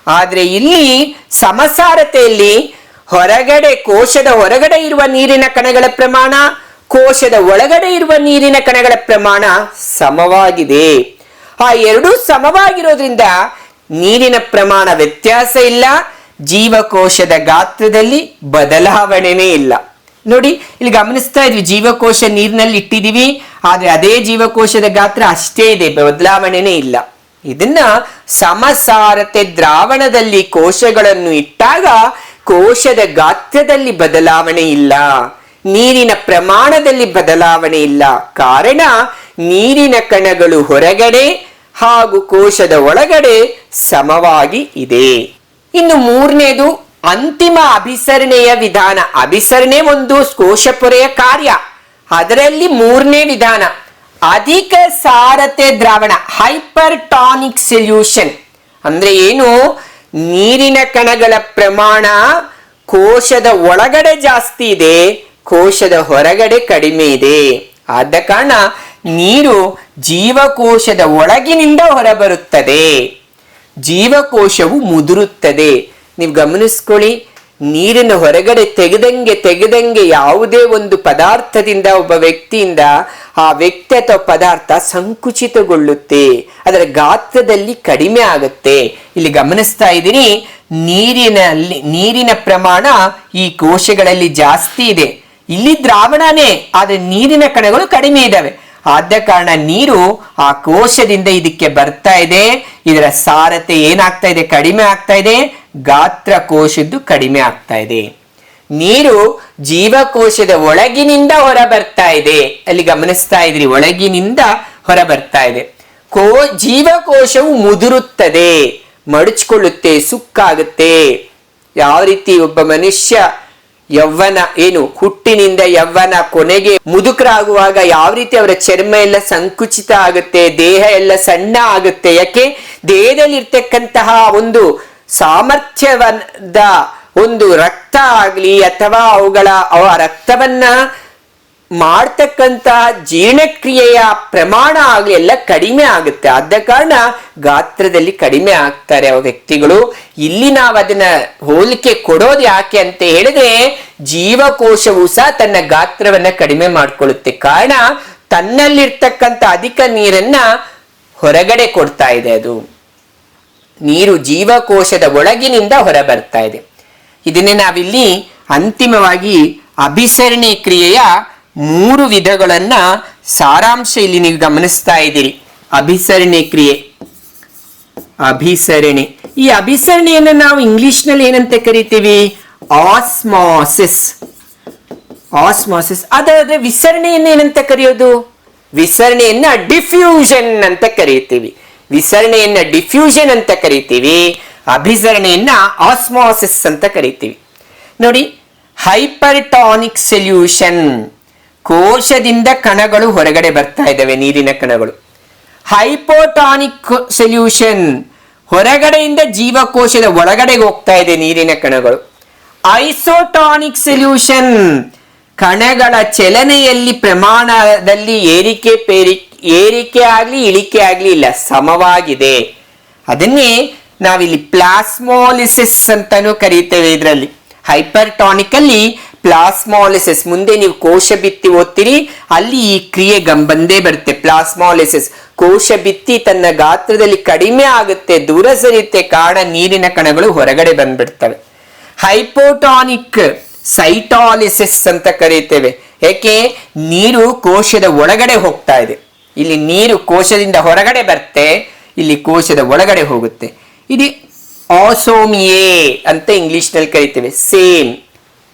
ಆದ್ರೆ ಇಲ್ಲಿ ಸಮಸಾರತೆಯಲ್ಲಿ ಕೋಶದ ಹೊರಗಡೆ ಇರುವ ನೀರಿನ ಕಣಗಳ ಪ್ರಮಾಣ, ಕೋಶದ ಒಳಗಡೆ ಇರುವ ನೀರಿನ ಕಣಗಳ ಪ್ರಮಾಣ ಸಮವಾಗಿದೆ. ಆ ಎರಡೂ ಸಮವಾಗಿರೋದ್ರಿಂದ ನೀರಿನ ಪ್ರಮಾಣ ವ್ಯತ್ಯಾಸ ಇಲ್ಲ, ಜೀವಕೋಶದ ಗಾತ್ರದಲ್ಲಿ ಬದಲಾವಣೆನೇ ಇಲ್ಲ. ನೋಡಿ, ಇಲ್ಲಿ ಗಮನಿಸ್ತಾ ಇದ್ವಿ, ಜೀವಕೋಶ ನೀರಿನಲ್ಲಿ ಇಟ್ಟಿದೀವಿ, ಆದ್ರೆ ಅದೇ ಜೀವಕೋಶದ ಗಾತ್ರ ಅಷ್ಟೇ ಇದೆ, ಬದಲಾವಣೆನೇ ಇಲ್ಲ. ಇದನ್ನ ಸಮಸಾರತೆ ದ್ರಾವಣದಲ್ಲಿ ಕೋಶಗಳನ್ನು ಇಟ್ಟಾಗ ಕೋಶದ ಗಾತ್ರದಲ್ಲಿ ಬದಲಾವಣೆ ಇಲ್ಲ, ನೀರಿನ ಪ್ರಮಾಣದಲ್ಲಿ ಬದಲಾವಣೆ ಇಲ್ಲ. ಕಾರಣ ನೀರಿನ ಕಣಗಳು ಹೊರಗಡೆ ಹಾಗೂ ಕೋಶದ ಒಳಗಡೆ ಸಮವಾಗಿ ಇದೆ. ಇನ್ನು ಮೂರನೇದು ಅಂತಿಮ ಅಭಿಸರಣೆಯ ವಿಧಾನ. ಅಭಿಸರಣೆ ಒಂದು ಕೋಶಪೊರೆಯ ಕಾರ್ಯ, ಅದರಲ್ಲಿ ಮೂರನೇ ವಿಧಾನ ಅಧಿಕ ಸಾರತೆ ದ್ರಾವಣ, ಹೈಪರ್ಟಾನಿಕ್ ಸೊಲ್ಯೂಷನ್. ಅಂದ್ರೆ ಏನು? ನೀರಿನ ಕಣಗಳ ಪ್ರಮಾಣ ಕೋಶದ ಒಳಗಡೆ ಜಾಸ್ತಿ ಇದೆ, ಕೋಶದ ಹೊರಗಡೆ ಕಡಿಮೆ ಇದೆ. ಆದ ಕಾರಣ ನೀರು ಜೀವಕೋಶದ ಒಳಗಿನಿಂದ ಹೊರಬರುತ್ತದೆ, ಜೀವಕೋಶವು ಮುದುರುತ್ತದೆ. ನೀವು ಗಮನಿಸ್ಕೊಳ್ಳಿ, ನೀರಿನ ಹೊರಗಡೆ ತೆಗೆದಂಗೆ ಯಾವುದೇ ಒಂದು ಪದಾರ್ಥದಿಂದ ಒಬ್ಬ ವ್ಯಕ್ತಿಯಿಂದ ಆ ವ್ಯಕ್ತಿ ಅಥವಾ ಪದಾರ್ಥ ಸಂಕುಚಿತಗೊಳ್ಳುತ್ತೆ, ಅದರ ಗಾತ್ರದಲ್ಲಿ ಕಡಿಮೆ ಆಗುತ್ತೆ. ಇಲ್ಲಿ ಗಮನಿಸ್ತಾ ಇದ್ದೀನಿ, ನೀರಿನ ಪ್ರಮಾಣ ಈ ಕೋಶಗಳಲ್ಲಿ ಜಾಸ್ತಿ ಇದೆ. ಇಲ್ಲಿ ದ್ರಾವಣನೇ, ಆದ್ರೆ ನೀರಿನ ಕಣಗಳು ಕಡಿಮೆ ಇದ್ದಾವೆ. ಆದ ಕಾರಣ ನೀರು ಆ ಕೋಶದಿಂದ ಇದಕ್ಕೆ ಬರ್ತಾ ಇದೆ, ಇದರ ಸಾರತೆ ಏನಾಗ್ತಾ ಇದೆ, ಕಡಿಮೆ ಆಗ್ತಾ ಇದೆ, ಗಾತ್ರ ಕೋಶದ್ದು ಕಡಿಮೆ ಆಗ್ತಾ ಇದೆ. ನೀರು ಜೀವಕೋಶದ ಒಳಗಿನಿಂದ ಹೊರ ಬರ್ತಾ ಇದೆ, ಅಲ್ಲಿ ಗಮನಿಸ್ತಾ ಇದ್ರಿ, ಒಳಗಿನಿಂದ ಹೊರ ಬರ್ತಾ ಇದೆ. ಜೀವಕೋಶವು ಮುದುರುತ್ತದೆ, ಮಡಚಿಕೊಳ್ಳುತ್ತೆ, ಸುಕ್ಕಾಗುತ್ತೆ. ಯಾವ ರೀತಿ ಒಬ್ಬ ಮನುಷ್ಯ ಯೌವನ ಹುಟ್ಟಿನಿಂದ ಯೌವನ ಕೊನೆಗೆ ಮುದುಕರಾಗುವಾಗ ಯಾವ ರೀತಿ ಅವರ ಚರ್ಮ ಎಲ್ಲ ಸಂಕುಚಿತ ಆಗುತ್ತೆ, ದೇಹ ಎಲ್ಲ ಸಣ್ಣ ಆಗುತ್ತೆ. ಯಾಕೆ? ದೇಹದಲ್ಲಿ ಇರ್ತಕ್ಕಂತಹ ಒಂದು ಸಾಮರ್ಥ್ಯದ ಒಂದು ರಕ್ತ ಆಗ್ಲಿ ಅಥವಾ ಅವ ರಕ್ತವನ್ನ ಮಾಡ್ತಕ್ಕಂತಹ ಜೀರ್ಣಕ್ರಿಯೆಯ ಪ್ರಮಾಣ ಆಗ್ಲಿ ಎಲ್ಲ ಕಡಿಮೆ ಆಗುತ್ತೆ. ಆದ ಕಾರಣ ಗಾತ್ರದಲ್ಲಿ ಕಡಿಮೆ ಆಗ್ತಾರೆ ಅವ ವ್ಯಕ್ತಿಗಳು. ಇಲ್ಲಿ ನಾವು ಅದನ್ನ ಹೋಲಿಕೆ ಕೊಡೋದು ಯಾಕೆ ಅಂತ ಹೇಳಿದ್ರೆ, ಜೀವಕೋಶವು ಸಹ ತನ್ನ ಗಾತ್ರವನ್ನ ಕಡಿಮೆ ಮಾಡ್ಕೊಳ್ಳುತ್ತೆ. ಕಾರಣ ತನ್ನಲ್ಲಿರ್ತಕ್ಕಂಥ ಅಧಿಕ ನೀರನ್ನ ಹೊರಗಡೆ ಕೊಡ್ತಾ ಇದೆ. ಅದು ನೀರು ಜೀವಕೋಶದ ಒಳಗಿನಿಂದ ಹೊರ ಬರ್ತಾ ಇದೆ. ಇದನ್ನೇ ನಾವಿಲ್ಲಿ ಅಂತಿಮವಾಗಿ ಅಭಿಸರಣೆ ಕ್ರಿಯೆಯ 3 ವಿಧಗಳನ್ನ ಸಾರಾಂಶ ಇಲ್ಲಿ ನೀವು ಗಮನಿಸ್ತಾ ಇದ್ದೀರಿ. ಅಭಿಸರಣೆ ಕ್ರಿಯೆ, ಅಭಿಸರಣೆ. ಈ ಅಭಿಸರಣೆಯನ್ನು ನಾವು ಇಂಗ್ಲಿಷ್ ನಲ್ಲಿ ಏನಂತ ಕರಿತೀವಿ? ಆಸ್ಮಾಸಿಸ್. ಆಸ್ಮಾಸಿಸ್. ಅದಾದ್ರೆ ವಿಸರಣೆಯನ್ನು ಏನಂತ ಕರೆಯೋದು? ವಿಸರಣೆಯನ್ನ ಡಿಫ್ಯೂಷನ್ ಅಂತ ಕರೀತೀವಿ. ವಿಸರಣೆಯನ್ನ ಡಿಫ್ಯೂಷನ್ ಅಂತ ಕರಿತೀವಿ, ಅಭಿಸರಣೆಯನ್ನ ಆಸ್ಮಾಸಿಸ್ ಅಂತ ಕರಿತೀವಿ. ನೋಡಿ, ಹೈಪರ್ಟಾನಿಕ್ ಸೊಲ್ಯೂಷನ್, ಕೋಶದಿಂದ ಕಣಗಳು ಹೊರಗಡೆ ಬರ್ತಾ ಇದ್ದಾವೆ, ನೀರಿನ ಕಣಗಳು. ಹೈಪೋಟಾನಿಕ್ ಸೊಲ್ಯೂಷನ್, ಹೊರಗಡೆಯಿಂದ ಜೀವಕೋಶದ ಒಳಗಡೆಗೆ ಹೋಗ್ತಾ ಇದೆ ನೀರಿನ ಕಣಗಳು. ಐಸೋಟಾನಿಕ್ ಸೊಲ್ಯೂಷನ್, ಕಣಗಳ ಚಲನೆಯಲ್ಲಿ ಪ್ರಮಾಣದಲ್ಲಿ ಏರಿಕೆ ಆಗ್ಲಿ ಇಳಿಕೆ ಆಗ್ಲಿ ಇಲ್ಲ, ಸಮವಾಗಿದೆ. ಅದನ್ನೇ ನಾವಿಲ್ಲಿ ಪ್ಲಾಸ್ಮೋಲಿಸಿಸ್ ಅಂತಾನು ಕರೀತೇವೆ. ಇದರಲ್ಲಿ ಹೈಪರ್ಟಾನಿಕ್ ಅಲ್ಲಿ ಪ್ಲಾಸ್ಮಾಲಿಸಿಸ್, ಮುಂದೆ ನೀವು ಕೋಶ ಭಿತ್ತಿ ಓದ್ತೀರಿ, ಅಲ್ಲಿ ಈ ಕ್ರಿಯೆ ಬಂದೇ ಬರುತ್ತೆ. ಪ್ಲಾಸ್ಮಾಲಿಸಿಸ್, ಕೋಶ ಭಿತ್ತಿ ತನ್ನ ಗಾತ್ರದಲ್ಲಿ ಕಡಿಮೆ ಆಗುತ್ತೆ, ದೂರ ಸರಿಯುತ್ತೆ, ಕಾರಣ ನೀರಿನ ಕಣಗಳು ಹೊರಗಡೆ ಬಂದ್ಬಿಡ್ತವೆ. ಹೈಪೋಟಾನಿಕ್ ಸೈಟಾಲಿಸಿಸ್ ಅಂತ ಕರೀತೇವೆ. ಯಾಕೆ? ನೀರು ಕೋಶದ ಒಳಗಡೆ ಹೋಗ್ತಾ ಇದೆ. ಇಲ್ಲಿ ನೀರು ಕೋಶದಿಂದ ಹೊರಗಡೆ ಬರುತ್ತೆ, ಇಲ್ಲಿ ಕೋಶದ ಒಳಗಡೆ ಹೋಗುತ್ತೆ. ಇದು ಆಸೋಮಿಯೇ ಅಂತ ಇಂಗ್ಲಿಷ್ ನಲ್ಲಿ ಕರಿತೇವೆ, ಸೇಮ್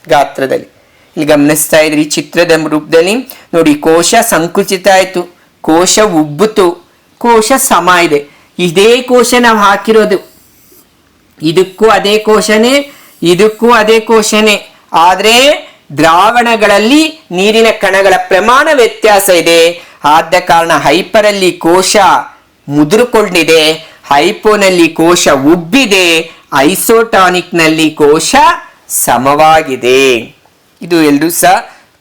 ಗಾತ್ರದಲ್ಲಿ. ಇಲ್ಲಿ ಗಮನಿಸ್ತಾ ಇದ್ರಿ ಚಿತ್ರದ ರೂಪದಲ್ಲಿ ನೋಡಿ, ಕೋಶ ಸಂಕುಚಿತ ಆಯ್ತು, ಕೋಶ ಉಬ್ಬುತು, ಕೋಶ ಸಮ ಇದೆ. ಇದೇ ಕೋಶ ನಾವು ಹಾಕಿರೋದು, ಇದಕ್ಕೂ ಅದೇ ಕೋಶನೇ, ಇದಕ್ಕೂ ಅದೇ ಕೋಶನೇ. ಆದ್ರೆ ದ್ರಾವಣಗಳಲ್ಲಿ ನೀರಿನ ಕಣಗಳ ಪ್ರಮಾಣ ವ್ಯತ್ಯಾಸ ಇದೆ. ಆದ ಕಾರಣ ಹೈಪರ್ ಅಲ್ಲಿ ಕೋಶ ಮುದುರುಕೊಂಡಿದೆ, ಹೈಪೋನಲ್ಲಿ ಕೋಶ ಉಬ್ಬಿದೆ, ಐಸೋಟಾನಿಕ್ ನಲ್ಲಿ ಕೋಶ ಸಮವಾಗಿದೆ. ಇದು ಎಲ್ಲರೂ ಸಹ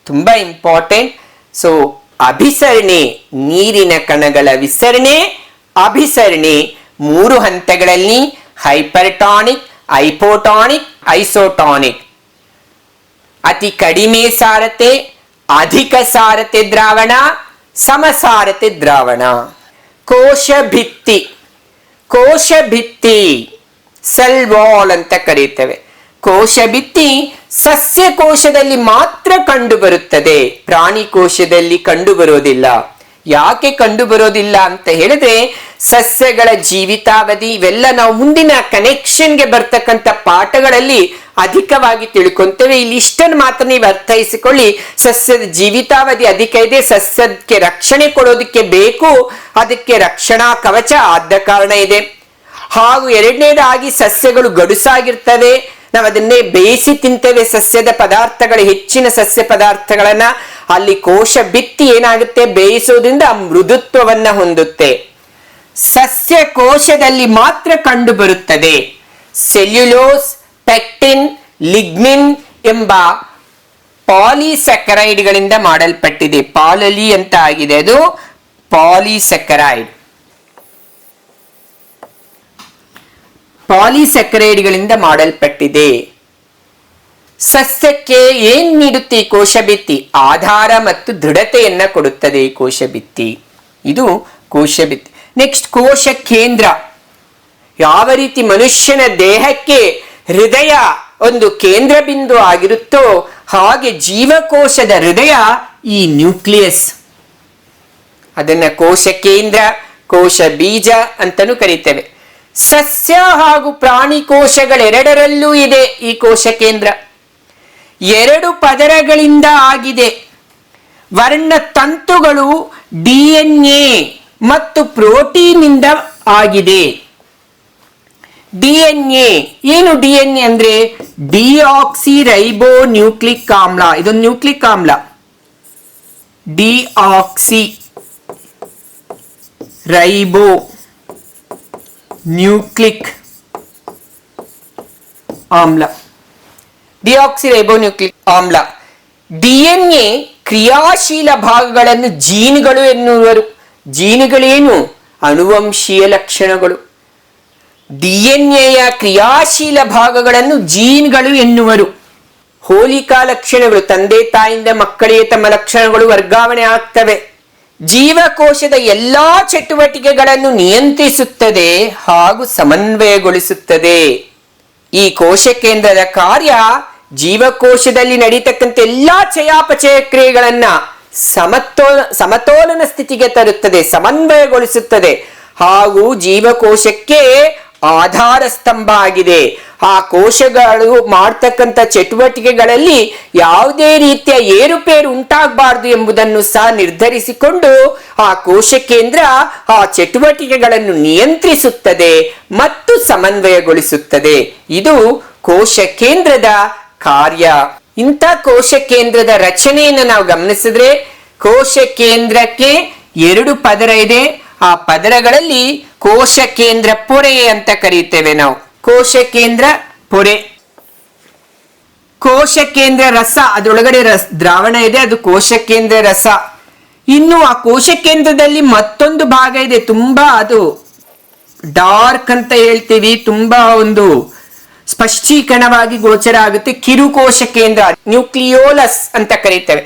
ತುಂಬಾ ಇಂಪಾರ್ಟೆಂಟ್. ಸೊ ಅಭಿಸರಣೆ, ನೀರಿನ ಕಣಗಳ ವಿಸರಣೆ, ಅಭಿಸರಣೆ 3 ಹಂತಗಳಲ್ಲಿ: ಹೈಪರ್ಟಾನಿಕ್, ಹೈಪೋಟಾನಿಕ್, ಐಸೋಟಾನಿಕ್. ಅತಿ ಕಡಿಮೆ ಸಾರತೆ, ಅಧಿಕ ಸಾರತೆ ದ್ರಾವಣ, ಸಮಸಾರತೆ ದ್ರಾವಣ. ಕೋಶ ಭಿತ್ತಿ, ಕೋಶ ಭಿತ್ತಿ ಸೆಲ್ ವಾಲ್ ಅಂತ ಕರೀತೇವೆ. ಕೋಶ ಭಿತ್ತಿ ಸಸ್ಯ ಕೋಶದಲ್ಲಿ ಮಾತ್ರ ಕಂಡು ಬರುತ್ತದೆ, ಪ್ರಾಣಿ ಕೋಶದಲ್ಲಿ ಕಂಡು ಬರೋದಿಲ್ಲ. ಯಾಕೆ ಕಂಡು ಬರೋದಿಲ್ಲ ಅಂತ ಹೇಳಿದ್ರೆ, ಸಸ್ಯಗಳ ಜೀವಿತಾವಧಿ ಇವೆಲ್ಲ ನಾವು ಮುಂದಿನ ಕನೆಕ್ಷನ್ಗೆ ಬರ್ತಕ್ಕಂಥ ಪಾಠಗಳಲ್ಲಿ ಅಧಿಕವಾಗಿ ತಿಳ್ಕೊಂತೇವೆ. ಇಲ್ಲಿ ಇಷ್ಟನ್ನು ಮಾತ್ರ ನೀವು ಅರ್ಥೈಸಿಕೊಳ್ಳಿ. ಸಸ್ಯದ ಜೀವಿತಾವಧಿ ಅಧಿಕ ಇದೆ, ಸಸ್ಯಕ್ಕೆ ರಕ್ಷಣೆ ಕೊಡೋದಕ್ಕೆ ಬೇಕು, ಅದಕ್ಕೆ ರಕ್ಷಣಾ ಕವಚ ಆದ ಕಾರಣ ಇದೆ. ಹಾಗೂ ಎರಡನೇದಾಗಿ ಸಸ್ಯಗಳು ಗಡುಸಾಗಿರ್ತವೆ, ನಾವು ಅದನ್ನೇ ಬೇಯಿಸಿ ತಿಂತೇವೆ. ಸಸ್ಯದ ಪದಾರ್ಥಗಳು, ಹೆಚ್ಚಿನ ಸಸ್ಯ ಪದಾರ್ಥಗಳನ್ನ, ಅಲ್ಲಿ ಕೋಶ ಭಿತ್ತಿ ಏನಾಗುತ್ತೆ, ಬೇಯಿಸೋದ್ರಿಂದ ಮೃದುತ್ವವನ್ನ ಹೊಂದುತ್ತೆ. ಸಸ್ಯ ಕೋಶದಲ್ಲಿ ಮಾತ್ರ ಕಂಡು ಬರುತ್ತದೆ. ಸೆಲ್ಯುಲೋಸ್, ಪೆಕ್ಟಿನ್, ಲಿಗ್ನಿನ್ ಎಂಬ ಪಾಲಿಸ್ಯಾಕರೈಡ್ಗಳಿಂದ ಮಾಡಲ್ಪಟ್ಟಿದೆ. ಪಾಲಲಿ ಅಂತ ಆಗಿದೆ, ಅದು ಪಾಲಿಸ್ಯಾಕರೈಡ್. ಪಾಲಿಸ್ಯಾಕರೈಡ್ಗಳಿಂದ ಮಾಡಲ್ಪಟ್ಟಿದೆ. ಸಸ್ಯಕ್ಕೆ ಏನ್ ನೀಡುತ್ತೆ ಈ ಕೋಶ ಭಿತ್ತಿ? ಆಧಾರ ಮತ್ತು ದೃಢತೆಯನ್ನ ಕೊಡುತ್ತದೆ ಈ ಕೋಶ ಭಿತ್ತಿ. ಇದು ಕೋಶ ಭಿತ್ತಿ. ನೆಕ್ಸ್ಟ್ ಕೋಶ ಕೇಂದ್ರ. ಯಾವ ರೀತಿ ಮನುಷ್ಯನ ದೇಹಕ್ಕೆ ಹೃದಯ ಒಂದು ಕೇಂದ್ರ ಬಿಂದು ಆಗಿರುತ್ತೋ ಹಾಗೆ ಜೀವಕೋಶದ ಹೃದಯ ಈ ನ್ಯೂಕ್ಲಿಯಸ್. ಅದನ್ನ ಕೋಶ ಕೇಂದ್ರ, ಕೋಶ ಬೀಜ ಅಂತಲೂ ಕರೀತೇವೆ. ಸಸ್ಯ ಹಾಗೂ ಪ್ರಾಣಿ ಕೋಶಗಳೆರಡರಲ್ಲೂ ಇದೆ ಈ ಕೋಶ ಕೇಂದ್ರ. 2 ಪದರಗಳಿಂದ ಆಗಿದೆ. ವರ್ಣತಂತುಗಳು DNA ಮತ್ತು ಪ್ರೋಟೀನ್ ಇಂದ ಆಗಿದೆ. DNA ಏನು? DNA ಅಂದ್ರೆ ಡಿಆಕ್ಸಿ ರೈಬೋ ನ್ಯೂಕ್ಲಿಕ್ ಆಮ್ಲ. ಇದೊಂದು ನ್ಯೂಕ್ಲಿಕ್ ಆಮ್ಲ. ಡಿಆಕ್ಸಿ ರೈಬೋ ನ್ಯೂಕ್ಲಿಕ್ ಆಮ್ಲ. ಡಿಆಕ್ಸಿ ರೈಬೋ ನ್ಯೂಕ್ಲಿಕ್ ಆಮ್ಲ. DNA ಕ್ರಿಯಾಶೀಲ ಭಾಗಗಳನ್ನು ಜೀನ್ಗಳು ಎನ್ನುವರು. ಜೀನ್ಗಳೇನು? ಅನುವಂಶೀಯ ಲಕ್ಷಣಗಳು. DNA ಕ್ರಿಯಾಶೀಲ ಭಾಗಗಳನ್ನು ಜೀನ್ಗಳು ಎನ್ನುವರು. ಹೋಲಿಕಾ ಲಕ್ಷಣಗಳು, ತಂದೆ ತಾಯಿಯಿಂದ ಮಕ್ಕಳಿಗೆ ತಮ್ಮ ಲಕ್ಷಣಗಳು ವರ್ಗಾವಣೆ ಆಗ್ತವೆ. ಜೀವಕೋಶದ ಎಲ್ಲಾ ಚಟುವಟಿಕೆಗಳನ್ನು ನಿಯಂತ್ರಿಸುತ್ತದೆ ಹಾಗೂ ಸಮನ್ವಯಗೊಳಿಸುತ್ತದೆ. ಈ ಕೋಶ ಕೇಂದ್ರದ ಕಾರ್ಯ ಜೀವಕೋಶದಲ್ಲಿ ನಡೀತಕ್ಕಂಥ ಎಲ್ಲಾ ಚಯಾಪಚಯ ಕ್ರಿಯೆಗಳನ್ನ ಸಮತೋಲನ ಸ್ಥಿತಿಗೆ ತರುತ್ತದೆ, ಸಮನ್ವಯಗೊಳಿಸುತ್ತದೆ ಹಾಗೂ ಜೀವಕೋಶಕ್ಕೆ ಆಧಾರ ಸ್ತಂಭ ಆಗಿದೆ. ಆ ಕೋಶಗಳು ಮಾಡ್ತಕ್ಕಂಥ ಚಟುವಟಿಕೆಗಳಲ್ಲಿ ಯಾವುದೇ ರೀತಿಯ ಏರುಪೇರು ಉಂಟಾಗಬಾರದು ಎಂಬುದನ್ನು ಸಹ ನಿರ್ಧರಿಸಿಕೊಂಡು ಆ ಕೋಶ ಕೇಂದ್ರ ಆ ಚಟುವಟಿಕೆಗಳನ್ನು ನಿಯಂತ್ರಿಸುತ್ತದೆ ಮತ್ತು ಸಮನ್ವಯಗೊಳಿಸುತ್ತದೆ. ಇದು ಕೋಶ ಕೇಂದ್ರದ ಕಾರ್ಯ. ಇಂಥ ಕೋಶ ಕೇಂದ್ರದ ರಚನೆಯನ್ನು ನಾವು ಗಮನಿಸಿದ್ರೆ, ಕೋಶ ಕೇಂದ್ರಕ್ಕೆ 2 ಪದರ ಇದೆ. ಆ ಪದರಗಳಲ್ಲಿ ಕೋಶ ಕೇಂದ್ರ ಪೊರೆ ಅಂತ ಕರೀತೇವೆ ನಾವು. ಕೋಶ ಕೇಂದ್ರ ಪೊರೆ, ಕೋಶ ಕೇಂದ್ರ ರಸ, ಅದರೊಳಗಡೆ ದ್ರಾವಣ ಇದೆ, ಅದು ಕೋಶ ಕೇಂದ್ರ ರಸ. ಇನ್ನು ಆ ಕೋಶ ಕೇಂದ್ರದಲ್ಲಿ ಮತ್ತೊಂದು ಭಾಗ ಇದೆ, ತುಂಬಾ ಅದು ಡಾರ್ಕ್ ಅಂತ ಹೇಳ್ತೀವಿ, ತುಂಬಾ ಒಂದು ಸ್ಪಷ್ಟೀಕರಣವಾಗಿ ಗೋಚರ ಆಗುತ್ತೆ. ಕಿರುಕೋಶ ಕೇಂದ್ರ, ನ್ಯೂಕ್ಲಿಯೋಲಸ್ ಅಂತ ಕರೀತೇವೆ.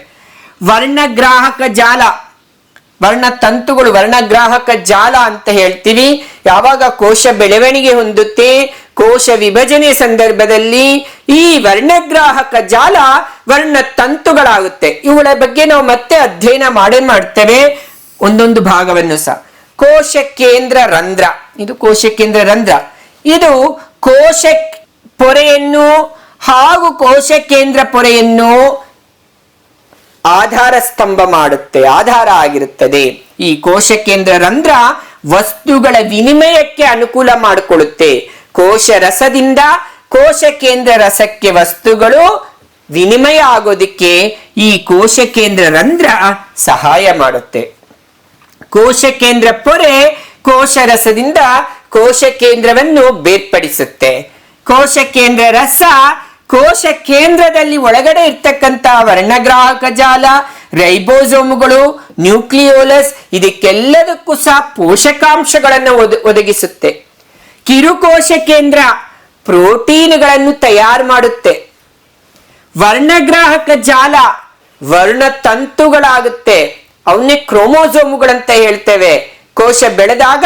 ವರ್ಣಗ್ರಾಹಕ ಜಾಲ, ವರ್ಣತಂತುಗಳು ವರ್ಣಗ್ರಾಹಕ ಜಾಲ ಅಂತ ಹೇಳ್ತೀವಿ. ಯಾವಾಗ ಕೋಶ ಬೆಳವಣಿಗೆ ಹೊಂದುತ್ತೆ, ಕೋಶ ವಿಭಜನೆ ಸಂದರ್ಭದಲ್ಲಿ ಈ ವರ್ಣಗ್ರಾಹಕ ಜಾಲ ವರ್ಣತಂತುಗಳಾಗುತ್ತೆ. ಇವುಗಳ ಬಗ್ಗೆ ನಾವು ಮತ್ತೆ ಅಧ್ಯಯನ ಮಾಡ್ತೇವೆ ಒಂದೊಂದು ಭಾಗವನ್ನು ಸಹ. ಕೋಶ ಕೇಂದ್ರ ರಂಧ್ರ, ಇದು ಕೋಶ ಕೇಂದ್ರ ರಂಧ್ರ. ಇದು ಕೋಶ ಪೊರೆಯನ್ನು ಹಾಗೂ ಕೋಶ ಕೇಂದ್ರ ಪೊರೆಯನ್ನು ಆಧಾರ ಸ್ತಂಭ ಮಾಡುತ್ತೆ, ಆಧಾರ ಆಗಿರುತ್ತದೆ. ಈ ಕೋಶ ಕೇಂದ್ರ ರಂಧ್ರ ವಸ್ತುಗಳ ವಿನಿಮಯಕ್ಕೆ ಅನುಕೂಲ ಮಾಡಿಕೊಳ್ಳುತ್ತೆ. ಕೋಶ ರಸದಿಂದ ಕೋಶ ಕೇಂದ್ರ ರಸಕ್ಕೆ ವಸ್ತುಗಳು ವಿನಿಮಯ ಆಗೋದಿಕ್ಕೆ ಈ ಕೋಶ ಕೇಂದ್ರ ರಂಧ್ರ ಸಹಾಯ ಮಾಡುತ್ತೆ. ಕೋಶ ಕೇಂದ್ರ ಪೊರೆ ಕೋಶ ರಸದಿಂದ ಕೋಶ ಕೇಂದ್ರವನ್ನು ಬೇರ್ಪಡಿಸುತ್ತೆ. ಕೋಶ ಕೇಂದ್ರ ರಸ ಕೋಶ ಕೇಂದ್ರದಲ್ಲಿ ಒಳಗಡೆ ಇರ್ತಕ್ಕಂಥ ವರ್ಣಗ್ರಾಹಕ ಜಾಲ, ರೈಬೋಸೋಮುಗಳು, ನ್ಯೂಕ್ಲಿಯೋಲಸ್ ಇದಕ್ಕೆಲ್ಲದಕ್ಕೂ ಸಹ ಪೋಷಕಾಂಶಗಳನ್ನು ಒದಗಿಸುತ್ತೆ. ಕಿರುಕೋಶ ಕೇಂದ್ರ ಪ್ರೋಟೀನ್ಗಳನ್ನು ತಯಾರು ಮಾಡುತ್ತೆ. ವರ್ಣಗ್ರಾಹಕ ಜಾಲ ವರ್ಣತಂತುಗಳಾಗುತ್ತೆ, ಅವನ್ನೇ ಕ್ರೋಮೋಸೋಮುಗಳಂತ ಹೇಳ್ತೇವೆ. ಕೋಶ ಬೆಳೆದಾಗ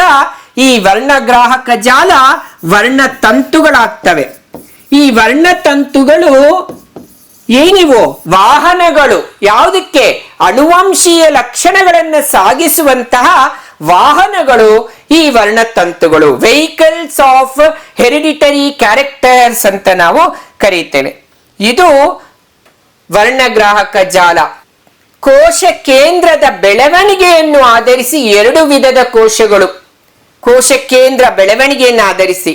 ಈ ವರ್ಣಗ್ರಾಹಕ ಜಾಲ ವರ್ಣತಂತುಗಳಾಗ್ತವೆ. ಈ ವರ್ಣತಂತುಗಳು ಏನಿವು? ವಾಹನಗಳು. ಯಾವುದಕ್ಕೆ? ಅನುವಂಶೀಯ ಲಕ್ಷಣಗಳನ್ನು ಸಾಗಿಸುವಂತಹ ವಾಹನಗಳು ಈ ವರ್ಣತಂತುಗಳು. ವೆಹಿಕಲ್ಸ್ ಆಫ್ ಹೆರಿಡಿಟರಿ ಕ್ಯಾರೆಕ್ಟರ್ಸ್ ಅಂತ ನಾವು ಕರೀತೇವೆ. ಇದು ವರ್ಣಗ್ರಾಹಕ ಜಾಲ. ಕೋಶ ಕೇಂದ್ರದ ಬೆಳವಣಿಗೆಯನ್ನು ಆಧರಿಸಿ 2 ವಿಧದ ಕೋಶಗಳು. ಕೋಶ ಕೇಂದ್ರ ಬೆಳವಣಿಗೆಯನ್ನು ಆಧರಿಸಿ,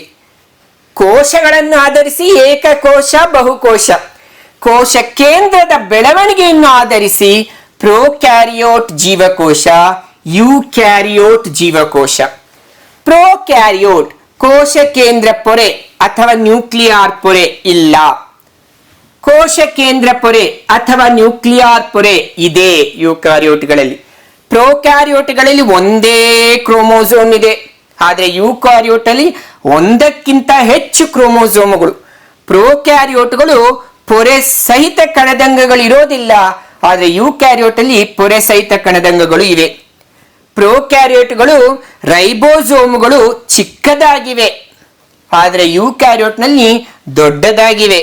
ಕೋಶಗಳನ್ನು ಆಧರಿಸಿ ಏಕಕೋಶ, ಬಹುಕೋಶ. ಕೋಶ ಕೇಂದ್ರದ ಬೆಳವಣಿಗೆಯನ್ನು ಆಧರಿಸಿ ಪ್ರೋಕ್ಯಾರಿಯೋಟ್ ಜೀವಕೋಶ, ಯೂಕ್ಯಾರಿಯೋಟ್ ಜೀವಕೋಶ. ಪ್ರೋಕ್ಯಾರಿಯೋಟ್ ಕೋಶ ಕೇಂದ್ರ ಪೊರೆ ಅಥವಾ ನ್ಯೂಕ್ಲಿಯಾರ್ ಪೊರೆ ಇಲ್ಲ. ಕೋಶ ಕೇಂದ್ರ ಪೊರೆ ಅಥವಾ ನ್ಯೂಕ್ಲಿಯಾರ್ ಪೊರೆ ಇದೆ ಯೂಕ್ಯಾರಿಯೋಟ್ಗಳಲ್ಲಿ. ಪ್ರೋಕ್ಯಾರಿಯೋಟ್ಗಳಲ್ಲಿ ಒಂದೇ ಕ್ರೋಮೋಸೋಮ್ ಇದೆ, ಆದರೆ ಯೂಕ್ಯಾರಿಯೋಟ್ ಅಲ್ಲಿ ಒಂದಕ್ಕಿಂತ ಹೆಚ್ಚು ಕ್ರೋಮೋಸೋಮ್ಗಳು. ಪ್ರೋಕ್ಯಾರಿಯೋಟ್ಗಳು ಪೊರೆ ಸಹಿತ ಕಣದಂಗಗಳು ಇರೋದಿಲ್ಲ. ಆದ್ರೆ ಯುಕ್ಯಾರಿಯೋಟ್ ಅಲ್ಲಿ ಪೊರೆ ಸಹಿತ ಕಣದಂಗಗಳು ಇವೆ. ಪ್ರೋಕ್ಯಾರಿಯೋಟ್ಗಳು ರೈಬೋಸೋಮ್ಗಳು ಚಿಕ್ಕದಾಗಿವೆ, ಆದ್ರೆ ಯುಕ್ಯಾರಿಯೋಟ್ ನಲ್ಲಿ ದೊಡ್ಡದಾಗಿವೆ.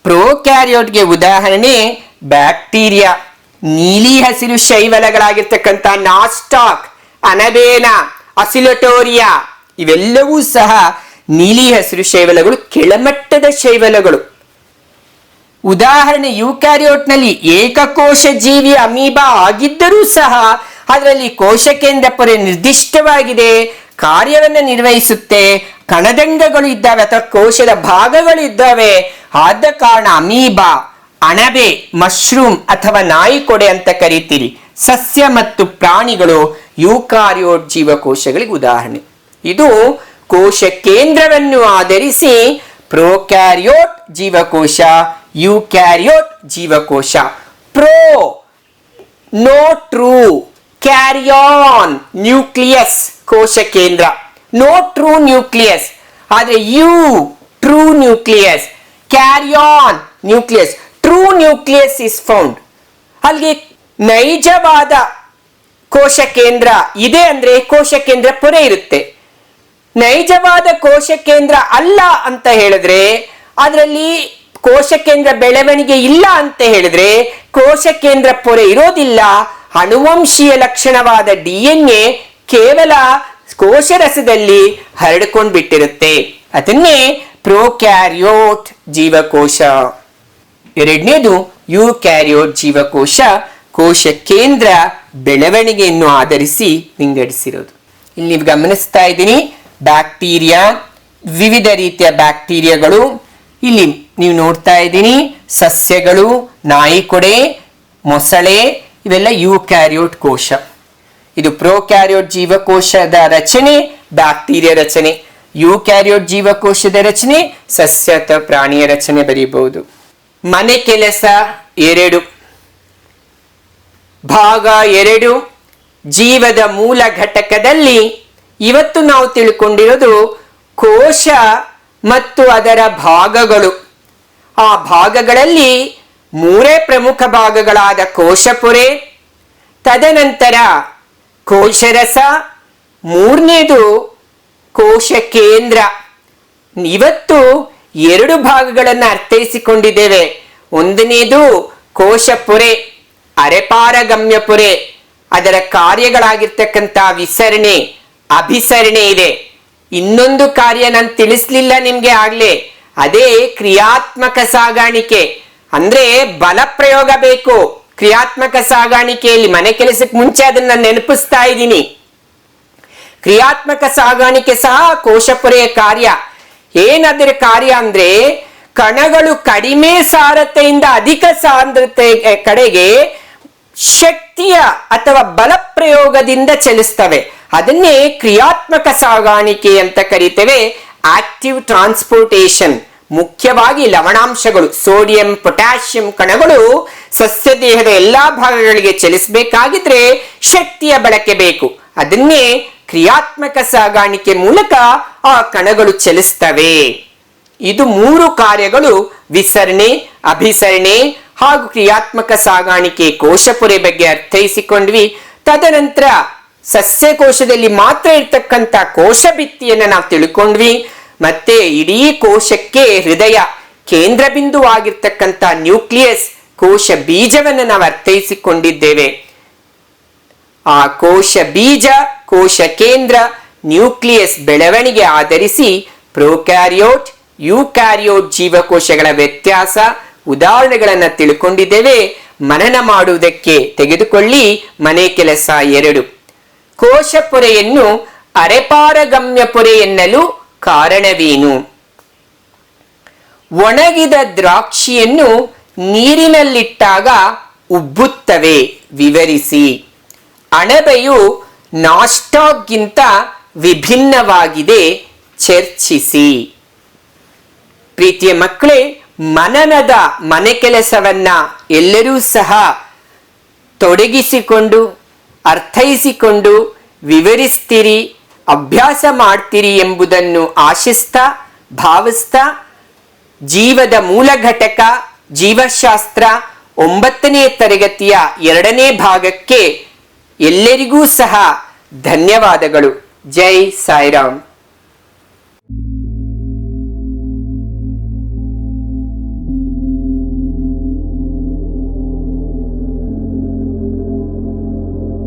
ಪ್ರೋಕ್ಯಾರಿಯೋಟ್ಗೆ ಉದಾಹರಣೆ ಬ್ಯಾಕ್ಟೀರಿಯಾ, ನೀಲಿ ಹಸಿರು ಶೈವಲಗಳಾಗಿರ್ತಕ್ಕಂಥ ನಾಸ್ಟಾಕ್, ಅನಬೇನಾ, ಅಸಿಲಟೋರಿಯಾ ಇವೆಲ್ಲವೂ ಸಹ ನೀಲಿ ಹಸಿರು ಶೈವಲಗಳು, ಕೆಳಮಟ್ಟದ ಶೈವಲಗಳು. ಉದಾಹರಣೆ ಯುಕ್ಯಾರಿಯೋಟ್ ನಲ್ಲಿ ಏಕಕೋಶ ಜೀವಿ ಅಮೀಬಾ ಆಗಿದ್ದರೂ ಸಹ ಅದರಲ್ಲಿ ಕೋಶ ಕೇಂದ್ರ ಪೊರೆ ನಿರ್ದಿಷ್ಟವಾಗಿದೆ, ಕಾರ್ಯವನ್ನು ನಿರ್ವಹಿಸುತ್ತೆ, ಕಣದಂಗಗಳು ಇದ್ದಾವೆ ಅಥವಾ ಕೋಶದ ಭಾಗಗಳು ಇದ್ದಾವೆ. ಆದ ಕಾರಣ ಅಮೀಬಾ, ಅಣಬೆ, ಮಶ್ರೂಮ್ ಅಥವಾ ನಾಯಿಕೊಡೆ ಅಂತ ಕರೀತೀರಿ. ಸಸ್ಯ ಮತ್ತು ಪ್ರಾಣಿಗಳು ಯುಕಾರಿಯೋಟ್ ಜೀವಕೋಶಗಳಿಗೆ ಉದಾಹರಣೆ. ಇದು ಕೋಶ ಕೇಂದ್ರವನ್ನು ಆಧರಿಸಿ ಪ್ರೋಕ್ಯಾರಿಯೋಟ್ ಜೀವಕೋಶ, ಯುಕ್ಯಾರಿಯೋಟ್ ಜೀವಕೋಶ. Pro no true, karyon nucleus ಕೋಶ ಕೇಂದ್ರ, ನೋ ಟ್ರೂ ನ್ಯೂಕ್ಲಿಯಸ್. ಆದ್ರೆ eu true nucleus, karyon nucleus. True nucleus is found. ಅಲ್ಲಿಗೆ ನೈಜವಾದ ಕೋಶ ಕೇಂದ್ರ ಇದೆ ಅಂದ್ರೆ ಕೋಶ ಕೇಂದ್ರ ಪೊರೆ ಇರುತ್ತೆ. ನೈಜವಾದ ಕೋಶ ಕೇಂದ್ರ ಅಲ್ಲ ಅಂತ ಹೇಳಿದ್ರೆ, ಅದರಲ್ಲಿ ಕೋಶ ಕೇಂದ್ರ ಬೆಳವಣಿಗೆ ಇಲ್ಲ ಅಂತ ಹೇಳಿದ್ರೆ ಕೋಶ ಕೇಂದ್ರ ಪೊರೆ ಇರೋದಿಲ್ಲ. ಅನುವಂಶೀಯ ಲಕ್ಷಣವಾದ DNA ಕೇವಲ ಕೋಶರಸದಲ್ಲಿ ಹರಡಿಕೊಂಡು ಬಿಟ್ಟಿರುತ್ತೆ. ಅದನ್ನೇ ಪ್ರೋಕ್ಯಾರಿಯೋಟ್ ಜೀವಕೋಶ. ಎರಡನೇದು ಯುಕ್ಯಾರಿಯೋಟ್ ಜೀವಕೋಶ, ಕೋಶ ಕೇಂದ್ರ ಬೆಳವಣಿಗೆಯನ್ನು ಆಧರಿಸಿ ವಿಂಗಡಿಸಿರೋದು. ಇಲ್ಲಿ ನೀವು ಗಮನಿಸ್ತಾ ಇದ್ದೀನಿ ಬ್ಯಾಕ್ಟೀರಿಯಾ, ವಿವಿಧ ರೀತಿಯ ಬ್ಯಾಕ್ಟೀರಿಯಾಗಳು. ಇಲ್ಲಿ ನೀವು ನೋಡ್ತಾ ಇದ್ದೀನಿ ಸಸ್ಯಗಳು, ನಾಯಿಕೊಡೆ, ಮೊಸಳೆ, ಇವೆಲ್ಲ ಯುಕ್ಯಾರಿಯೋಟ್ ಕೋಶ. ಇದು ಪ್ರೋಕ್ಯಾರಿಯೋಟ್ ಜೀವಕೋಶದ ರಚನೆ, ಬ್ಯಾಕ್ಟೀರಿಯಾ ರಚನೆ. ಯುಕ್ಯಾರಿಯೋಟ್ ಜೀವಕೋಶದ ರಚನೆ, ಸಸ್ಯ ಅಥವಾ ಪ್ರಾಣಿಯ ರಚನೆ ಬರೀಬಹುದು. ಮನೆ ಕೆಲಸ 2. ಭಾಗ 2, ಜೀವದ ಮೂಲ ಘಟಕದಲ್ಲಿ ಇವತ್ತು ನಾವು ತಿಳ್ಕೊಂಡಿರೋದು ಕೋಶ ಮತ್ತು ಅದರ ಭಾಗಗಳು. ಆ ಭಾಗಗಳಲ್ಲಿ 3 ಪ್ರಮುಖ ಭಾಗಗಳಾದ ಕೋಶಪೊರೆ, ತದನಂತರ ಕೋಶರಸ, 3ನೇದು ಕೋಶ ಕೇಂದ್ರ. ಇವತ್ತು 2 ಭಾಗಗಳನ್ನು ಅರ್ಥೈಸಿಕೊಂಡಿದ್ದೇವೆ. 1ನೇದು ಕೋಶಪೊರೆ, ಅರೆಪಾರಗಮ್ಯ ಪೊರೆ, ಅದರ ಕಾರ್ಯಗಳಾಗಿರ್ತಕ್ಕಂಥ ವಿಸರಣೆ, ಅಭಿಸರಣೆ ಇದೆ. ಇನ್ನೊಂದು ಕಾರ್ಯ ನಾನು ತಿಳಿಸ್ಲಿಲ್ಲ ನಿಮ್ಗೆ ಆಗ್ಲೇ, ಅದೇ ಕ್ರಿಯಾತ್ಮಕ ಸಾಗಾಣಿಕೆ. ಅಂದ್ರೆ ಬಲ ಪ್ರಯೋಗ ಬೇಕು ಕ್ರಿಯಾತ್ಮಕ ಸಾಗಾಣಿಕೆಯಲ್ಲಿ. ಮನೆ ಕೆಲಸಕ್ಕೆ ಮುಂಚೆ ಅದನ್ನ ನೆನಪಿಸ್ತಾ ಇದ್ದೀನಿ. ಕ್ರಿಯಾತ್ಮಕ ಸಾಗಾಣಿಕೆ ಸಹ ಕೋಶಪೊರೆಯ ಕಾರ್ಯ. ಏನಾದ್ರೆ ಕಾರ್ಯ ಅಂದ್ರೆ ಕಣಗಳು ಕಡಿಮೆ ಸಾರತೆಯಿಂದ ಅಧಿಕ ಸಾಂದ್ರತೆ ಕಡೆಗೆ ಶಕ್ತಿಯ ಅಥವಾ ಬಲ ಪ್ರಯೋಗದಿಂದ ಚಲಿಸ್ತವೆ. ಅದನ್ನೇ ಕ್ರಿಯಾತ್ಮಕ ಸಾಗಾಣಿಕೆ ಅಂತ ಕರೀತೇವೆ. Active transportation. ಮುಖ್ಯವಾಗಿ ಲವಣಾಂಶಗಳು, ಸೋಡಿಯಂ, ಪೊಟ್ಯಾಷಿಯಂ ಕಣಗಳು ಸಸ್ಯ ದೇಹದ ಎಲ್ಲಾ ಭಾಗಗಳಿಗೆ ಚಲಿಸಬೇಕಾಗಿದ್ರೆ ಶಕ್ತಿಯ ಬಳಕೆ ಬೇಕು. ಅದನ್ನೇ ಕ್ರಿಯಾತ್ಮಕ ಸಾಗಾಣಿಕೆ ಮೂಲಕ ಆ ಕಣಗಳು ಚಲಿಸ್ತವೆ. ಇದು 3 ಕಾರ್ಯಗಳು, ವಿಸರಣೆ, ಅಭಿಸರಣೆ ಹಾಗೂ ಕ್ರಿಯಾತ್ಮಕ ಸಾಗಾಣಿಕೆ ಕೋಶಪೊರೆ ಬಗ್ಗೆ ಅರ್ಥೈಸಿಕೊಂಡ್ವಿ. ತದನಂತರ ಸಸ್ಯಕೋಶದಲ್ಲಿ ಮಾತ್ರ ಇರ್ತಕ್ಕಂಥ ಕೋಶ ಭಿತ್ತಿಯನ್ನು ನಾವು ತಿಳ್ಕೊಂಡ್ವಿ. ಮತ್ತೆ ಇಡೀ ಕೋಶಕ್ಕೆ ಹೃದಯ, ಕೇಂದ್ರ ಬಿಂದುವಾಗಿರ್ತಕ್ಕಂಥ ನ್ಯೂಕ್ಲಿಯಸ್, ಕೋಶ ಬೀಜವನ್ನು ನಾವು ಅರ್ಥೈಸಿಕೊಂಡಿದ್ದೇವೆ. ಆ ಕೋಶ ಬೀಜ, ಕೋಶ ಕೇಂದ್ರ, ನ್ಯೂಕ್ಲಿಯಸ್ ಬೆಳವಣಿಗೆ ಆಧರಿಸಿ ಪ್ರೋಕ್ಯಾರಿಯೋಟ್, ಯುಕ್ಯಾರಿಯೋಟ್ ಜೀವಕೋಶಗಳ ವ್ಯತ್ಯಾಸ, ಉದಾಹರಣೆಗಳನ್ನು ತಿಳ್ಕೊಂಡಿದ್ದೇವೆ. ಮನನ ಮಾಡುವುದಕ್ಕೆ ತೆಗೆದುಕೊಳ್ಳಿ ಮನೆ ಕೆಲಸ 2. ಕೋಶ ಪೊರೆಯನ್ನು ಅರೆಪಾರಗಮ್ಯ ಪೊರೆ ಎನ್ನಲು ಕಾರಣವೇನು? ಒಣಗಿದ ದ್ರಾಕ್ಷಿಯನ್ನು ನೀರಿನಲ್ಲಿಟ್ಟಾಗ ಉಬ್ಬುತ್ತವೆ, ವಿವರಿಸಿ. ಅಣಬೆಯು ನಾಸ್ಟಾಕ್ಗಿಂತ ವಿಭಿನ್ನವಾಗಿದೆ, ಚರ್ಚಿಸಿ. ಪ್ರೀತಿಯ ಮಕ್ಕಳೇ, ಮನನದ ಮನೆ ಕೆಲಸವನ್ನ ಎಲ್ಲರೂ ಸಹ ತೊಡಗಿಸಿಕೊಂಡು ಅರ್ಥೈಸಿಕೊಂಡು ವಿವರಿಸ್ತೀರಿ, ಅಭ್ಯಾಸ ಮಾಡ್ತೀರಿ ಎಂಬುದನ್ನು ಆಶಿಸ್ತಾ ಭಾವಿಸ್ತಾ, ಜೀವದ ಮೂಲ ಘಟಕ ಜೀವಶಾಸ್ತ್ರ 9ನೇ ತರಗತಿಯ 2ನೇ ಭಾಗಕ್ಕೆ ಎಲ್ಲರಿಗೂ ಸಹ ಧನ್ಯವಾದಗಳು. ಜೈ ಸಾಯಿರಾಮ್.